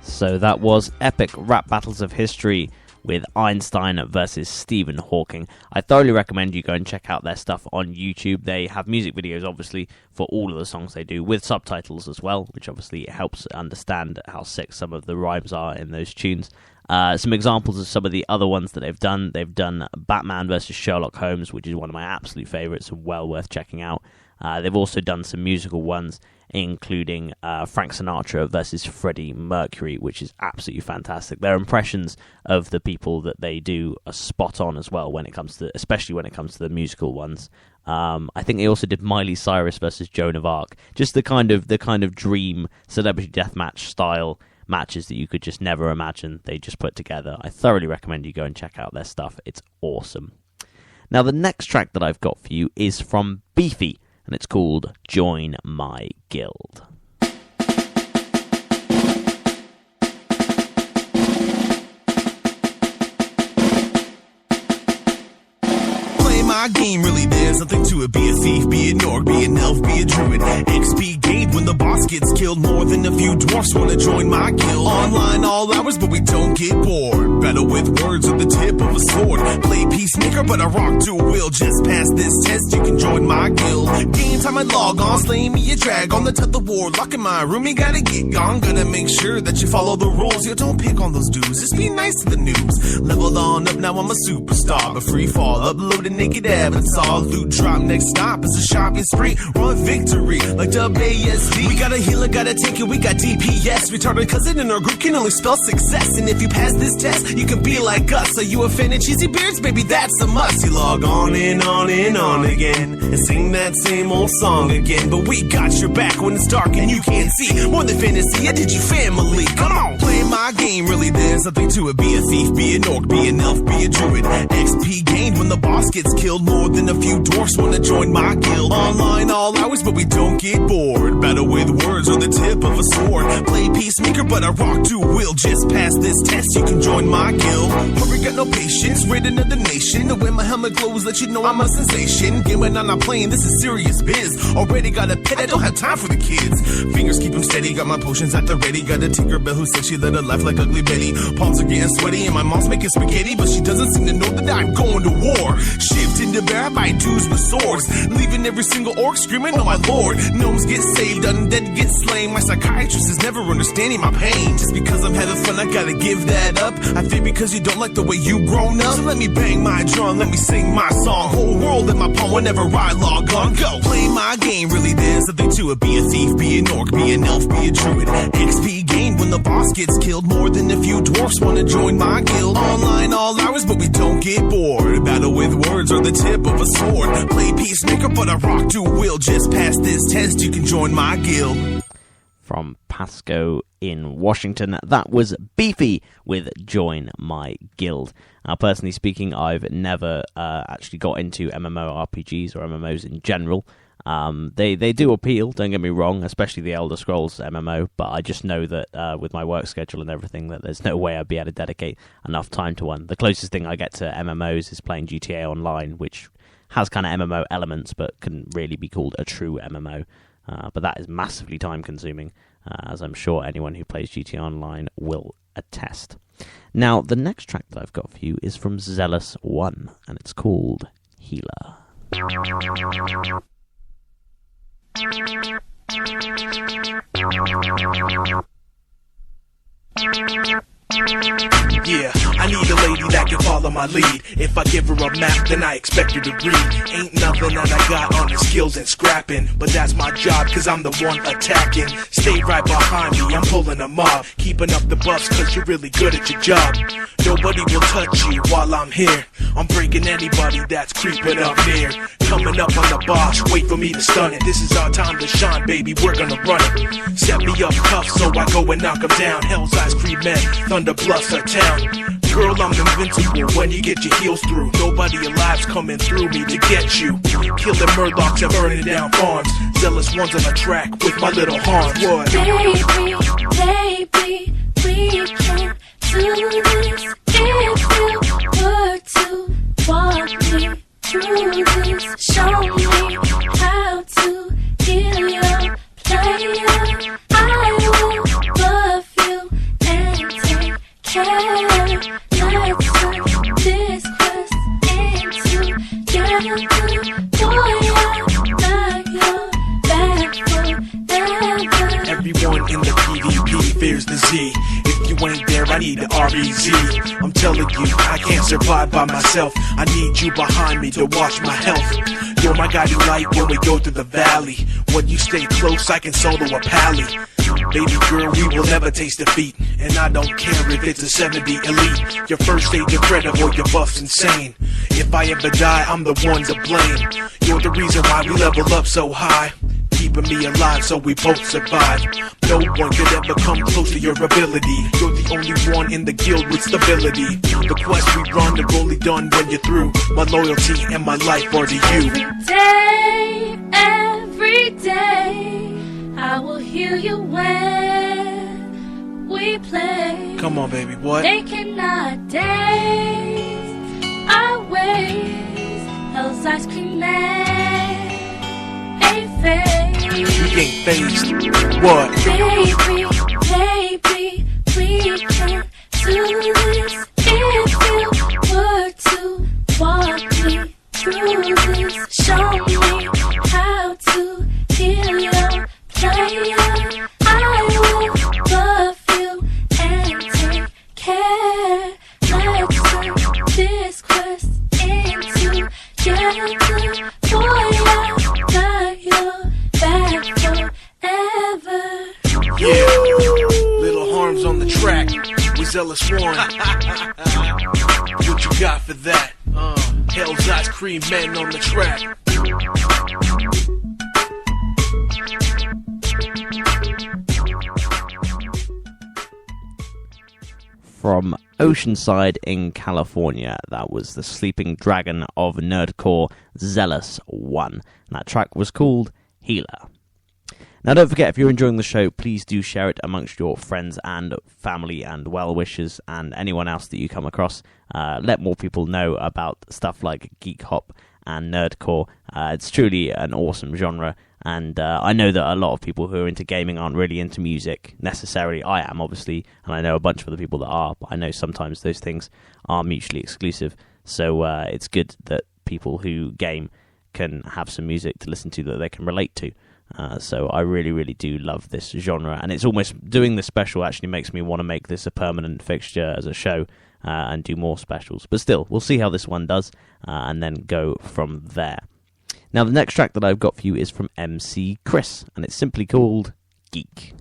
So that was Epic Rap Battles of History with Einstein versus Stephen Hawking. I thoroughly recommend you go and check out their stuff on YouTube. They have music videos, obviously, for all of the songs they do, with subtitles as well, which obviously helps understand how sick some of the rhymes are in those tunes. Some examples of some of the other ones that they've done. They've done Batman versus Sherlock Holmes, which is one of my absolute favourites and well worth checking out. They've also done some musical ones, including Frank Sinatra versus Freddie Mercury, which is absolutely fantastic. Their impressions of the people that they do are spot on as well, especially when it comes to the musical ones. I think they also did Miley Cyrus versus Joan of Arc, just the kind of dream celebrity deathmatch style matches that you could just never imagine they just put together. I thoroughly recommend you go and check out their stuff. It's awesome. Now, the next track that I've got for you is from Beefy, and it's called Join My Guild. my game, really there's nothing to it. Be a thief, be an orc, be an elf, be a druid. XP gained when the boss gets killed. More than a few dwarfs wanna join my guild. Online all hours, but we don't get bored. Battle with words at the tip of a sword. Play peacemaker, but I rock to will. Just pass this test, you can join my guild. Game time I log on, slay me a drag on the tug of war. Lock in my room, you gotta get gone. Gotta make sure that you follow the rules. Yo, don't pick on those dudes, just be nice to the noobs. Leveled on up, now I'm a superstar. But free fall, upload a naked avatar. Loot drop, next stop is a shopping spree. Run victory, like WASD. We got a healer, got a tanker, we got DPS. Retarded cousin in our group can only spell success. And if you pass this test, you can be like us. Are you a fan of cheesy beards? Baby, that's a must. You log on and on and on again and sing that same old song again. But we got your back when it's dark and you can't see. More than fantasy, I did you family. Come on, play my game, really there's nothing to it. Be a thief, be an orc, be an elf, be a druid. XP gained when the boss gets killed. More than a few dwarfs wanna join my guild. Online all hours, but we don't get bored. Battle with words or the tip of a sword. Play peacemaker, but I rock to will. Just pass this test, you can join my guild. Hurry, got no patience, raid another nation. The way my helmet glows, let you know I'm a sensation. Game when I'm not playing, this is serious biz. Already got a pet, I don't have time for the kids. Fingers keep them steady, got my potions at the ready. Got a Tinkerbell who said she led her life like Ugly Betty. Palms are getting sweaty and my mom's making spaghetti, but she doesn't seem to know that I'm going to war. Shift into bear, I buy dudes with swords. Leaving every single orc screaming, oh my lord. Gnomes get saved, undead get slain. My psychiatrist is never understanding my pain. Just because I'm having fun, I gotta give that up. I fear because you don't like the way you grown up. So let me bang my drum, let me sing my song. Whole world in my palm whenever I log on. Go, play my game, really there's nothing to it. Be a thief, be an orc, be an elf, be a druid. XP gained when the boss gets killed. More than a few dwarfs wanna join my guild. Online all hours, but we don't get bored. Battle with words or the tip of a sword. Play peacemaker, but I rock to will. Just pass this test, you can join my guild. From Pasco in Washington, that was Beefy with Join My Guild. Now, personally speaking, I've never actually got into MMORPGs or MMOs in general. They do appeal, don't get me wrong, especially the Elder Scrolls MMO, but I just know that with my work schedule and everything, that there's no way I'd be able to dedicate enough time to one. The closest thing I get to MMOs is playing GTA Online, which has kind of MMO elements, but couldn't really be called a true MMO. But that is massively time-consuming, as I'm sure anyone who plays GTA Online will attest. Now, the next track that I've got for you is from Zealous One, and it's called Healer. Yeah, I need a lady that can follow my lead. If I give her a map, then I expect her to read. Ain't nothing that I got on the skills and scrapping, but that's my job, cause I'm the one attacking. Stay right behind me, I'm pulling them up. Keeping up the buffs, cause you're really good at your job. Nobody will touch you while I'm here. I'm breaking anybody that's creeping up near. Coming up on the boss, wait for me to stun it. This is our time to shine, baby, we're gonna run it. Set me up tough, so I go and knock them down. Hell's Ice Cream Man, Thunder bluffs our town. Girl, I'm invincible when you get your heels through. Nobody alive's coming through me to get you. Killing Murlocs and burning down farms. Zealous Ones on the track with my little horns. What? Baby, we can do this if you were to walk me through this. Show me how to heal your player. I will love you and take care. Let's turn this quest into together. Boy, I got your back forever. Everyone in the PvP fears the Z. If you ain't there, I need the REZ. I'm telling you, I can't survive by myself. I need you behind me to watch my health. You're my guiding light when we go through the valley. When you stay close, I can solo a pally. Baby girl, we will never taste defeat. And I don't care if it's a 70 elite. Your first stage incredible, your buff's insane. If I ever die, I'm the one to blame. You're the reason why we level up so high. Keeping me alive so we both survive. No one could ever come close to your ability. You're the only one in the guild with stability. The quest we run are only done when you're through. My loyalty and my life are to you. Every day, I will heal you when we play. Come on, baby, what? They cannot daze our ways. Hell's ain't phased. What? Baby, we can do this if you were to walk me through this. Show me how to heal your player. I will love you and take care. Let's turn this quest into together. Boy, I got your back forever. Yeah, Little Harms on the track with Zealous One. What you got for that? Hell's Ice Cream Men on the track. From Oceanside in California, that was the sleeping dragon of nerdcore, Zealous One. And that track was called Healer. Now, don't forget, if you're enjoying the show, please do share it amongst your friends and family and well-wishers and anyone else that you come across. Let more people know about stuff like Geek Hop and nerdcore. It's truly an awesome genre, and I know that a lot of people who are into gaming aren't really into music necessarily. I am, obviously, and I know a bunch of other people that are, but I know sometimes those things are mutually exclusive. So it's good that people who game can have some music to listen to that they can relate to. So I really, really do love this genre, and it's almost doing this special actually makes me want to make this a permanent fixture as a show and do more specials. But still, we'll see how this one does and then go from there. Now, the next track that I've got for you is from MC Chris, and it's simply called Geek.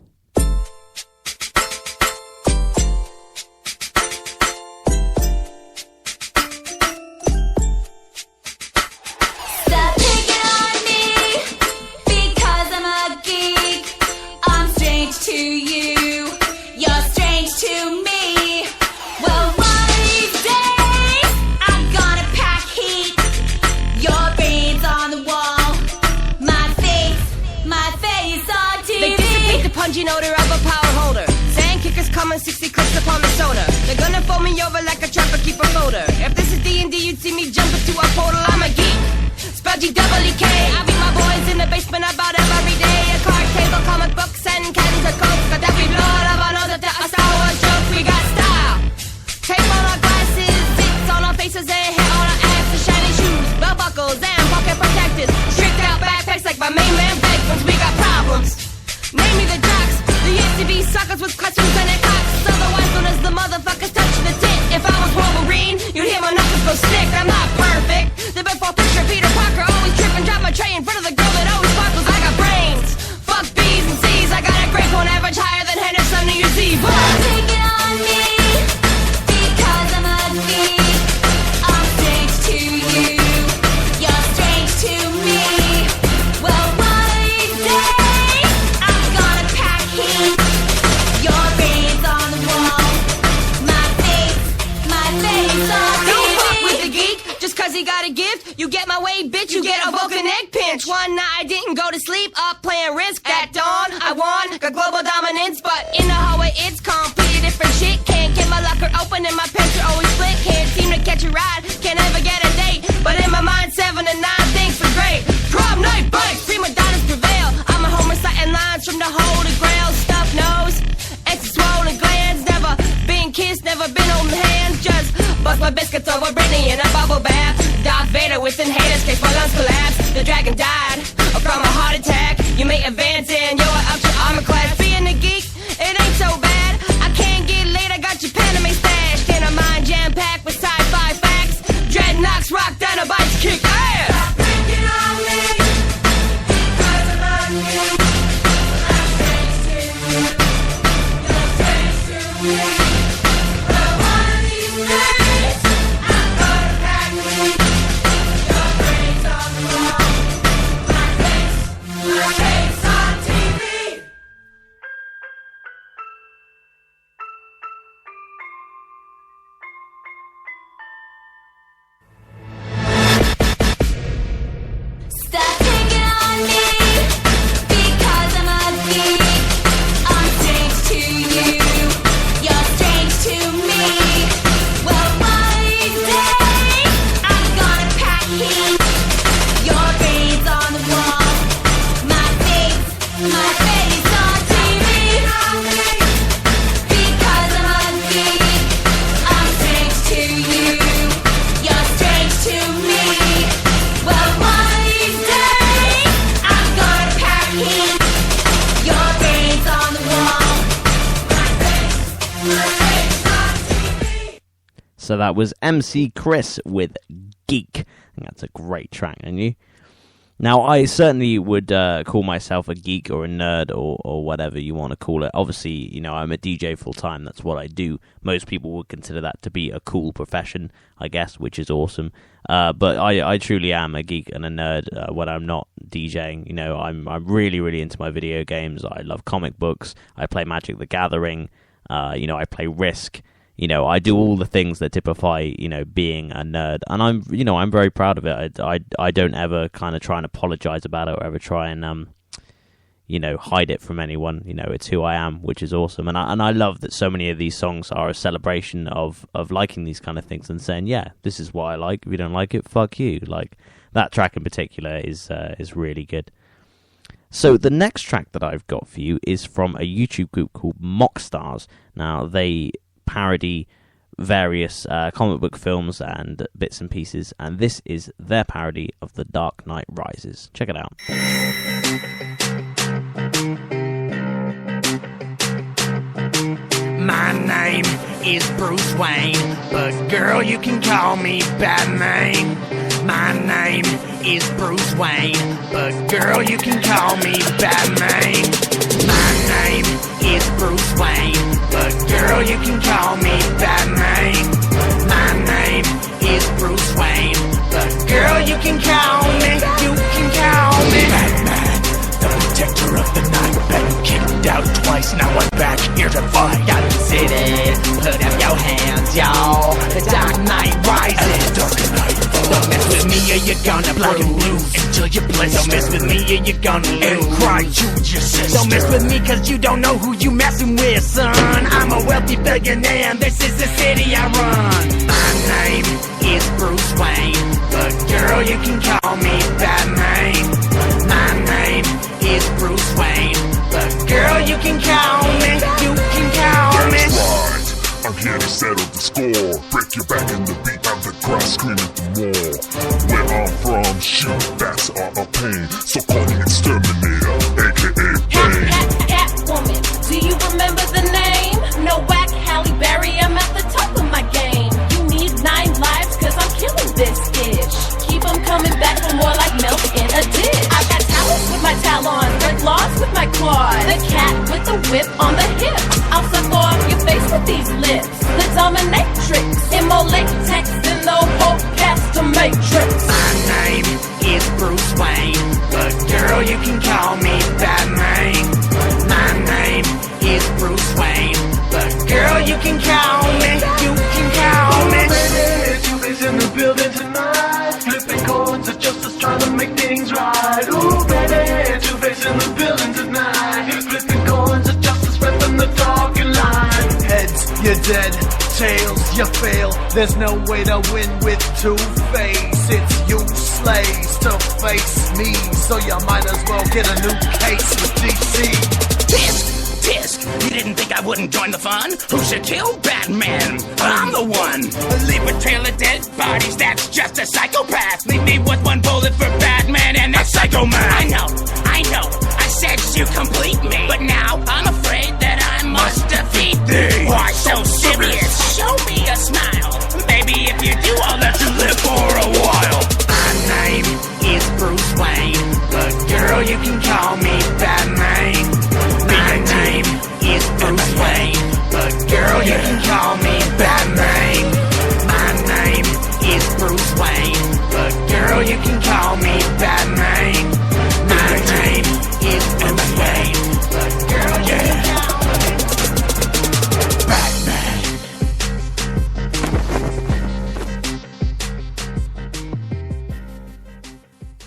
Pungent odor of a power holder. Sand kickers coming 60 clicks upon the soda. They're gonna fold me over like a trapper keeper folder. If this is D&D, you'd see me jump into a portal. I'm a geek. Spell G-double-E-K. I beat my boys in the basement about every day. A card table, comic books, and cans of coke. Got that we blood of another a Star Wars joke. We got style. Tape on our glasses, zits on our faces, and hair on our asses. Shiny shoes, belt buckles, and pocket protectors. Tricked out backpacks like my main man Beckman's. We got problems. Name me the jocks. There used to be suckers with questions and their cocks. Otherwise known as the motherfuckers touching the tit. If I was Wolverine, you'd hear my knuckles go stick. I'm not perfect. The before picture Peter Parker always trip and drop my tray in front of the girl that always sparkles. I got brains. Fuck B's and C's. I got a grade point average higher than Henderson New Year's Eve. Take it on me because I'm a geek. I'm strange to you. You're strange to me. Well, one of these days your brains on the wall. My face on don't fuck with the geek. Just cause he got a gift, you get my way, bitch, you get a Vulcan egg pinch. One night I didn't go to sleep, up playing Risk. At dawn, I won, got global dominance. But in the hallway, it's completely different shit. Can't get my locker open and my pants are always split. Can't seem to catch a ride, can't ever get a date. But in my mind, 7 and 9 things are great. Prom night bikes, prima donnas prevail. I'm a home reciting lines from the Holy Grail. Stuffed nose, extra swollen glands. Never been kissed, never been holding hands. Just bust my biscuits over Britney in a bubble bath. Darth Vader with inhalers, case my lungs collapse. The dragon died from a heart attack. You may advance in your ultra armor class. Being a geek, it ain't so bad. I can't get laid, I got your Panama stashed. In a mind jam-packed with sci-fi facts. Dreadnoughts, rock dinobites, kick ass. Stop picking on me because I'm on you. I'm strange to you. You're strange to me. But one of these days, I'm gonna pack me. Your brains on the wall. My face on TV. So that was MC Chris with Geek. I think that's a great track, and you? Now, I certainly would call myself a geek or a nerd or whatever you want to call it. Obviously, you know, I'm a DJ full-time. That's what I do. Most people would consider that to be a cool profession, I guess, which is awesome. But I truly am a geek and a nerd when I'm not DJing. You know, I'm really, really into my video games. I love comic books. I play Magic the Gathering. You know, I play Risk. You know, I do all the things that typify, you know, being a nerd, and I'm very proud of it. I don't ever kind of try and apologize about it or ever try and, you know, hide it from anyone. You know, it's who I am, which is awesome, and I love that so many of these songs are a celebration of liking these kind of things and saying, yeah, this is what I like. If you don't like it, fuck you. Like that track in particular is really good. So the next track that I've got for you is from a YouTube group called Mockstars. Now they parody various comic book films and bits and pieces, and this is their parody of The Dark Knight Rises. Check it out. My name is Bruce Wayne, but girl, you can call me Batman. My name is Bruce Wayne, but girl, you can call me Batman. My name is Bruce Wayne, but girl, you can call me Batman. My name is Bruce Wayne, but girl, you can call me Batman, the protector of the night. Been kicked out twice, now I'm back here to fight. Got the city, put up your hands, y'all. The Dark Knight rises. Don't mess with me or you're gonna black and blue until you blister. Don't mess with me or you're gonna lose and cry to your sister. Don't mess with me cause you don't know who you messing with, son. I'm a wealthy billionaire and this is the city I run. My name is Bruce Wayne, but girl, you can call me Batman. My name is Bruce Wayne, but girl, you can call me. That's right, I'm here to settle the score. Break your back in the beat, I'm the crowd screaming for more. Where I'm from, shoot, that's our pain. So call me Exterminator, aka Bane. Catwoman, do you remember the name? No whack, Halle Berry, I'm at the top of my game. You need 9 lives cause I'm killing this ish. Keep them coming back for more like milk in a dish. I got talons with my talons, red claws with my claws. The cat with the whip on the hip. I'll suck off your face with these lips. The dominatrix, immolate text in the whole cast of Matrix. My name is Bruce Wayne, but girl, you can call me Batman. My name is Bruce Wayne, but girl, you can call me. Two-Face in the building tonight, flipping chords of justice, trying to make things right. Ooh, baby, Two-Face in the building tonight, flipping chords of justice, ripping the talking line. Heads, you're dead. Tails, you fail. There's no way to win with Two-Face. It's you slaves to face me, so you might as well get a new case with DC. Tisk, you didn't think I wouldn't join the fun? Who should kill Batman? I'm the one. Leave a trail of dead bodies, that's just a psychopath. Leave me with 1 bullet for Batman and that Psycho Man. I know, I said you complete me, but now I'm afraid that I must defeat thee. Why so serious? Show me a smile. Maybe if you do, I'll let you live for a while. My name is Bruce Wayne, but girl, you can call me Batman. My name is Bruce Wayne, but girl, you can call me Batman. My name is Bruce Wayne, but girl, you can call me Batman. My name is Bruce Wayne, but girl, you can call me Batman.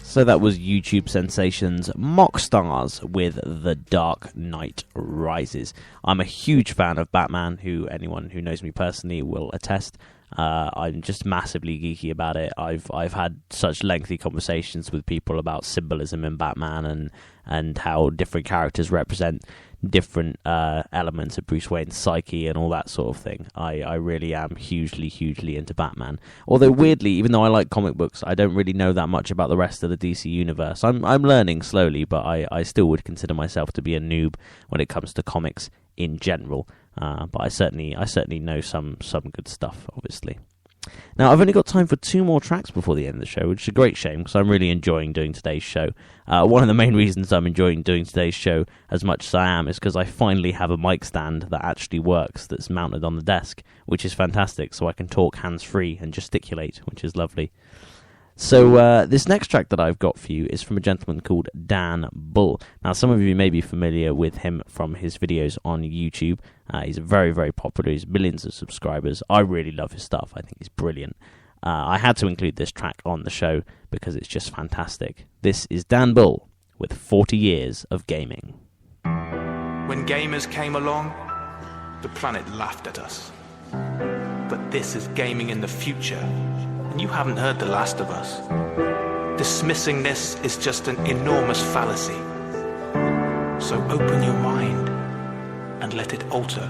So that was YouTube sensations Mockstars with The Dark Knight Rises. I'm a huge fan of Batman, who anyone who knows me personally will attest. I'm just massively geeky about it. I've had such lengthy conversations with people about symbolism in Batman and how different characters represent different elements of Bruce Wayne's psyche and all that sort of thing. I really am hugely into Batman. Although weirdly, even though I like comic books, I don't really know that much about the rest of the DC universe. I'm learning slowly, but I still would consider myself to be a noob when it comes to comics in general. But I certainly know some good stuff, obviously. Now, I've only got time for 2 more tracks before the end of the show, which is a great shame because I'm really enjoying doing today's show. One of the main reasons I'm enjoying doing today's show as much as I am is because I finally have a mic stand that actually works, that's mounted on the desk, which is fantastic, so I can talk hands-free and gesticulate, which is lovely. So this next track that I've got for you is from a gentleman called Dan Bull. Now, some of you may be familiar with him from his videos on YouTube. He's very, very popular. He's millions of subscribers. I really love his stuff. I think he's brilliant. I had to include this track on the show because it's just fantastic. This is Dan Bull with 40 Years of Gaming. When gamers came along, the planet laughed at us. But this is gaming in the future. And you haven't heard The Last of Us. Dismissing this is just an enormous fallacy. So open your mind and let it alter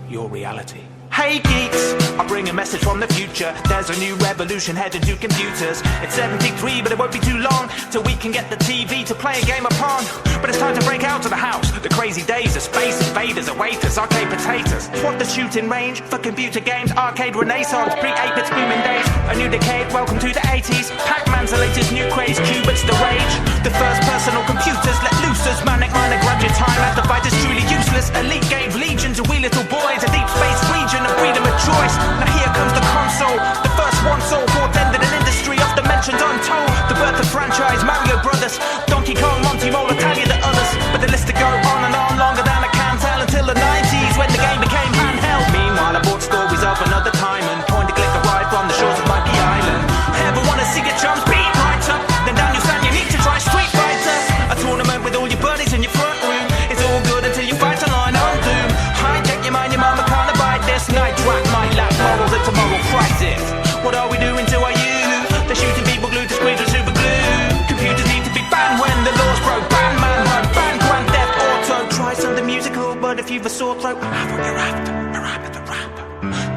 your reality. Hey geeks, I bring a message from the future. There's a new revolution headed to computers. It's 73, but it won't be too long till we can get the TV to play a game upon. But it's time to break out of the house. The crazy days of space invaders await us. Arcade potatoes, what the shooting range for computer games. Arcade renaissance, pre-8-bits booming days. A new decade, welcome to the 80s. Pac-Man's the latest new craze, Qubits the rage. The first personal computers let loose as manic minor graduate time. As the fight is truly useless. Elite gave legions of wee little boys. A deep space region of freedom of choice. Now here comes the console. The first one soul portended an industry of dimensions untold. The birth of franchise, Mario Brothers, Donkey Kong, Monty Mole, Italia, the others. But the list to go on and on, longer than I can tell, until the 90s when the game became handheld. Meanwhile I bought stories of another time and point to click a ride from the shores of Monkey Island. Ever wanna see your chums beat right up? Then down your stand you need to try Street Fighter. A tournament with all your buddies in your front room. It's all good until you fight a line on Doom. Hijack your mind, your mama can't abide this. Night trap, my lap, morals, it's a moral crisis. What are we doing to our youth? They're shooting people glued to screens with super glue. Computers need to be banned when the laws broke. Ban manhunt, ban Grand Theft Auto. Try something musical, but if you've a sore throat, I have what you're after. A rap at the rap.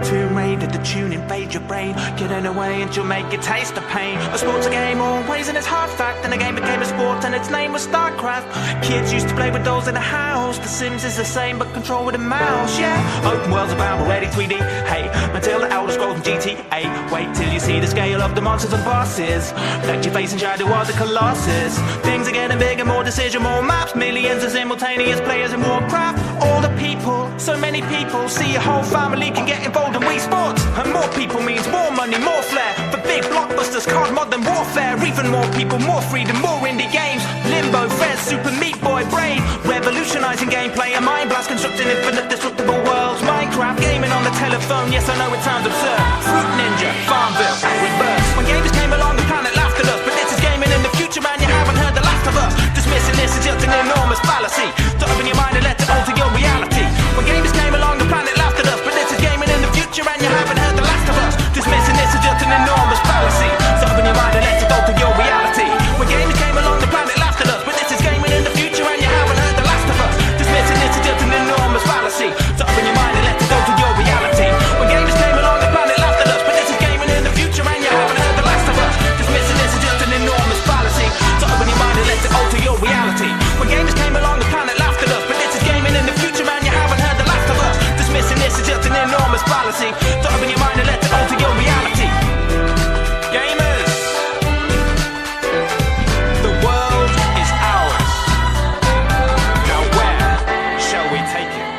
Tomb Raider, the tune invade your brain. Get in away and you'll make you taste the pain. A sport's a game always and it's hard fact. And the game became a sport and its name was StarCraft. Kids used to play with dolls in a house. The Sims is the same but control with a mouse, yeah. Open worlds abound already 3D. Hey, until the Elder Scrolls and GTA. Wait till you see the scale of the monsters and bosses. Let your face in shadow of the Colossus. Things are getting bigger, more decision, more maps. Millions of simultaneous players in Warcraft. All the people, so many people. See a whole family can get involved in Wii Sports. And more people means more money, more flair. For big blockbusters, called Modern Warfare. Even more people, more freedom, more indie games. Limbo, Fez, Super Meat Boy, Brain. Revolutionizing gameplay, a mind blast constructing infinite destructible worlds. Minecraft, gaming on the telephone, yes I know it sounds absurd. Fruit Ninja, Farmville, Angry Birds. When gamers came along the planet laughed at us. But this is gaming in the future man, you haven't heard The Last of Us. Dismissing this is just an enormous fallacy. To open your mind and let it alter your reality. When gamers came along the planet laughed at us. But this is gaming in the future and you haven't heard The Last of Us. Dismissing this is just an enormous fallacy. So open your mind and let it alter your reality. When gamers came along the planet laughed at us. But this is gaming in the future and you haven't heard The Last of Us. Dismissing this is just an enormous fallacy. So open your mind and let it alter your reality. When gamers came along the planet laughed at us. But this is gaming in the future and you haven't heard The Last of Us. Dismissing this is just an enormous fallacy. So open your mind and let it alter your reality. When gamers came along the planet laughed at us. But this is gaming in the future and you haven't heard The Last of Us. Dismissing this is just an enormous fallacy. So open your mind and let it alter your reality. Gamers, the world is ours. Now where shall we take it?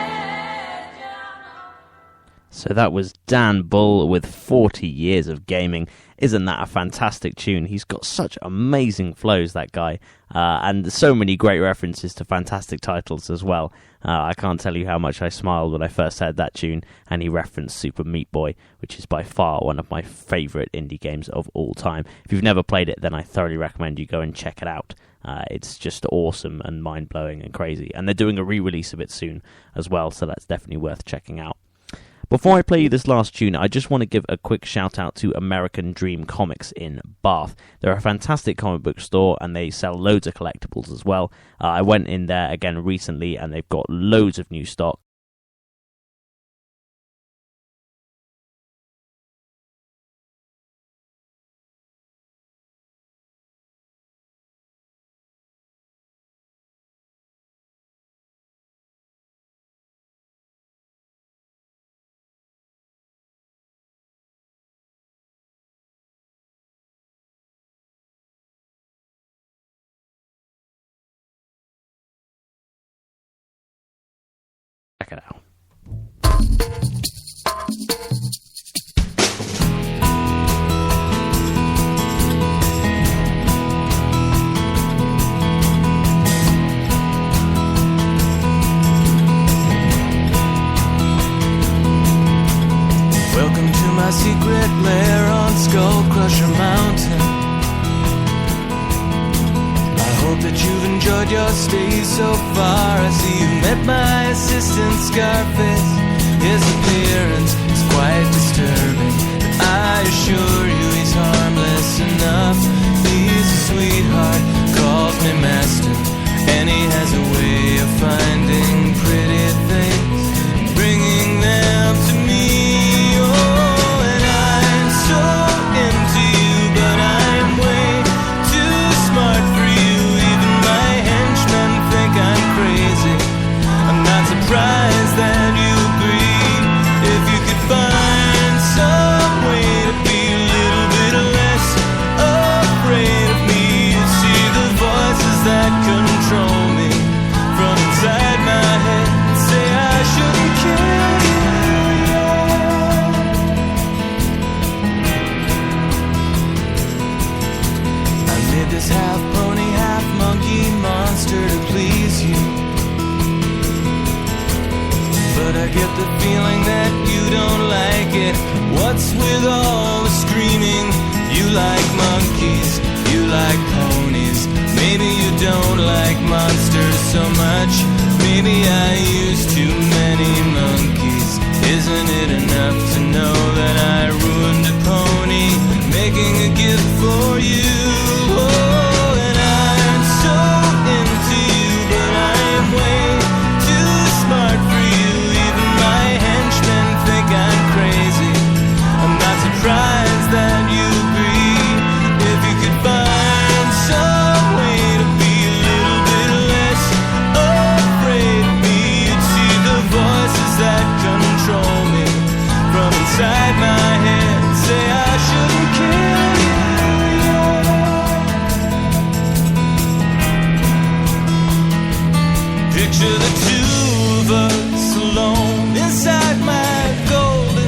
So that was Dan Bull with 40 Years of Gaming. Isn't that a fantastic tune? He's got such amazing flows, that guy, and so many great references to fantastic titles as well. I can't tell you how much I smiled when I first heard that tune, and he referenced Super Meat Boy, which is by far one of my favourite indie games of all time. If you've never played it, then I thoroughly recommend you go and check it out. It's just awesome and mind-blowing and crazy, and they're doing a re-release of it soon as well, so that's definitely worth checking out. Before I play you this last tune, I just want to give a quick shout out to American Dream Comics in Bath. They're a fantastic comic book store and they sell loads of collectibles as well. I went in there again recently and they've got loads of new stock. Check it out. Welcome to my secret lair on Skull Crusher Mountain. I hope that you've enjoyed your stay so far. I see you met my assistant Scarface. His appearance is quite disturbing, but I assure you he's harmless enough. He's a sweetheart, calls me master, and he has a way of finding pretty things and bringing them to me. Surprised that you agree. If you could find some way to be a little bit less afraid of me, you'd see the voices that control me from inside my head and say I shouldn't kill you. I made this half pony, half monkey monster to please you, but I get the feeling that you don't like it. What's with all the screaming? You like monkeys, you like ponies. Maybe you don't like monsters so much. Maybe I use too many monkeys. Isn't it enough to know that I ruined a pony making a gift for you? Oh, and I'm so into you, but I'm way too smart for you. I'm crazy. I'm not surprised that you agree. If you could find some way to be a little bit less afraid of me, you'd see the voices that control me from inside my head and say I shouldn't kill you. Picture the two of us alone inside my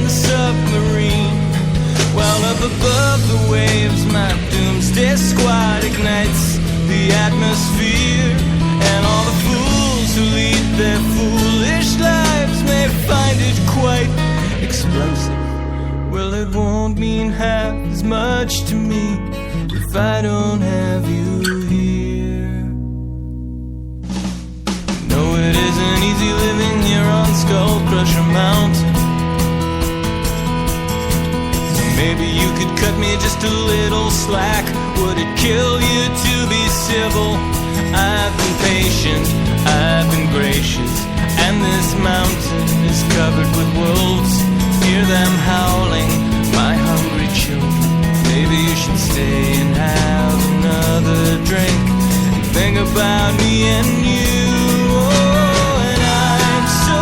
submarine, while up above the waves my doomsday squad ignites the atmosphere, and all the fools who lead their foolish lives may find it quite explosive. Well, it won't mean half as much to me if I don't have you here. No, it isn't easy living here on Skull Crusher Mountain. Maybe you could cut me just a little slack. Would it kill you to be civil? I've been patient, I've been gracious, and this mountain is covered with wolves. Hear them howling, my hungry children. Maybe you should stay and have another drink and think about me and you. Oh, and I'm so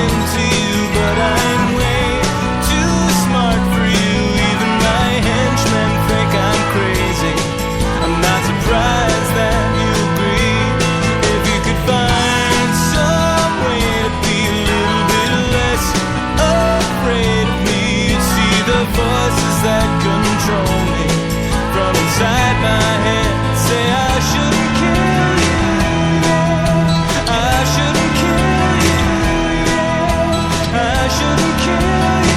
into you, but I'm way too smart for you. Henchmen think I'm crazy. I'm not surprised that you agree. If you could find some way to be a little bit less afraid of me, you'd see the voices that control me from inside my head. Say I shouldn't kill you. I shouldn't kill you. I shouldn't kill you.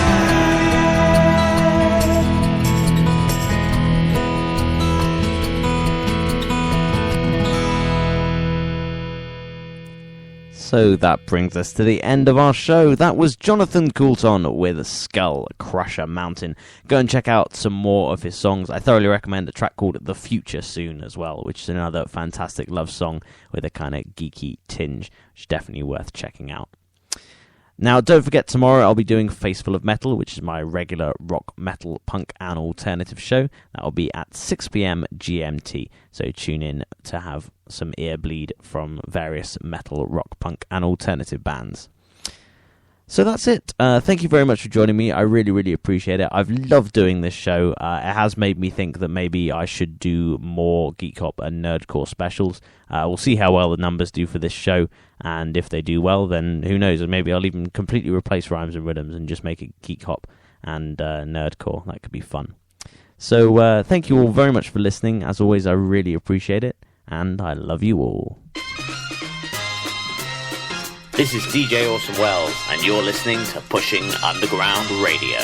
So that brings us to the end of our show. That was Jonathan Coulton with Skull Crusher Mountain. Go and check out some more of his songs. I thoroughly recommend a track called The Future Soon as well, which is another fantastic love song with a kind of geeky tinge, which is definitely worth checking out. Now, don't forget, tomorrow I'll be doing Faceful of Metal, which is my regular rock, metal, punk and alternative show. That'll be at 6 p.m. GMT, so tune in to have some ear bleed from various metal, rock, punk and alternative bands. So that's it. Thank you very much for joining me. I really, really appreciate it. I've loved doing this show. It has made me think that maybe I should do more Geek Hop and Nerdcore specials. We'll see how well the numbers do for this show, and if they do well, then who knows? Maybe I'll even completely replace Rhymes and Rhythms and just make it Geek Hop and Nerdcore. That could be fun. So thank you all very much for listening. As always, I really appreciate it, and I love you all. This is DJ Orson Welles, and you're listening to Pushing Underground Radio.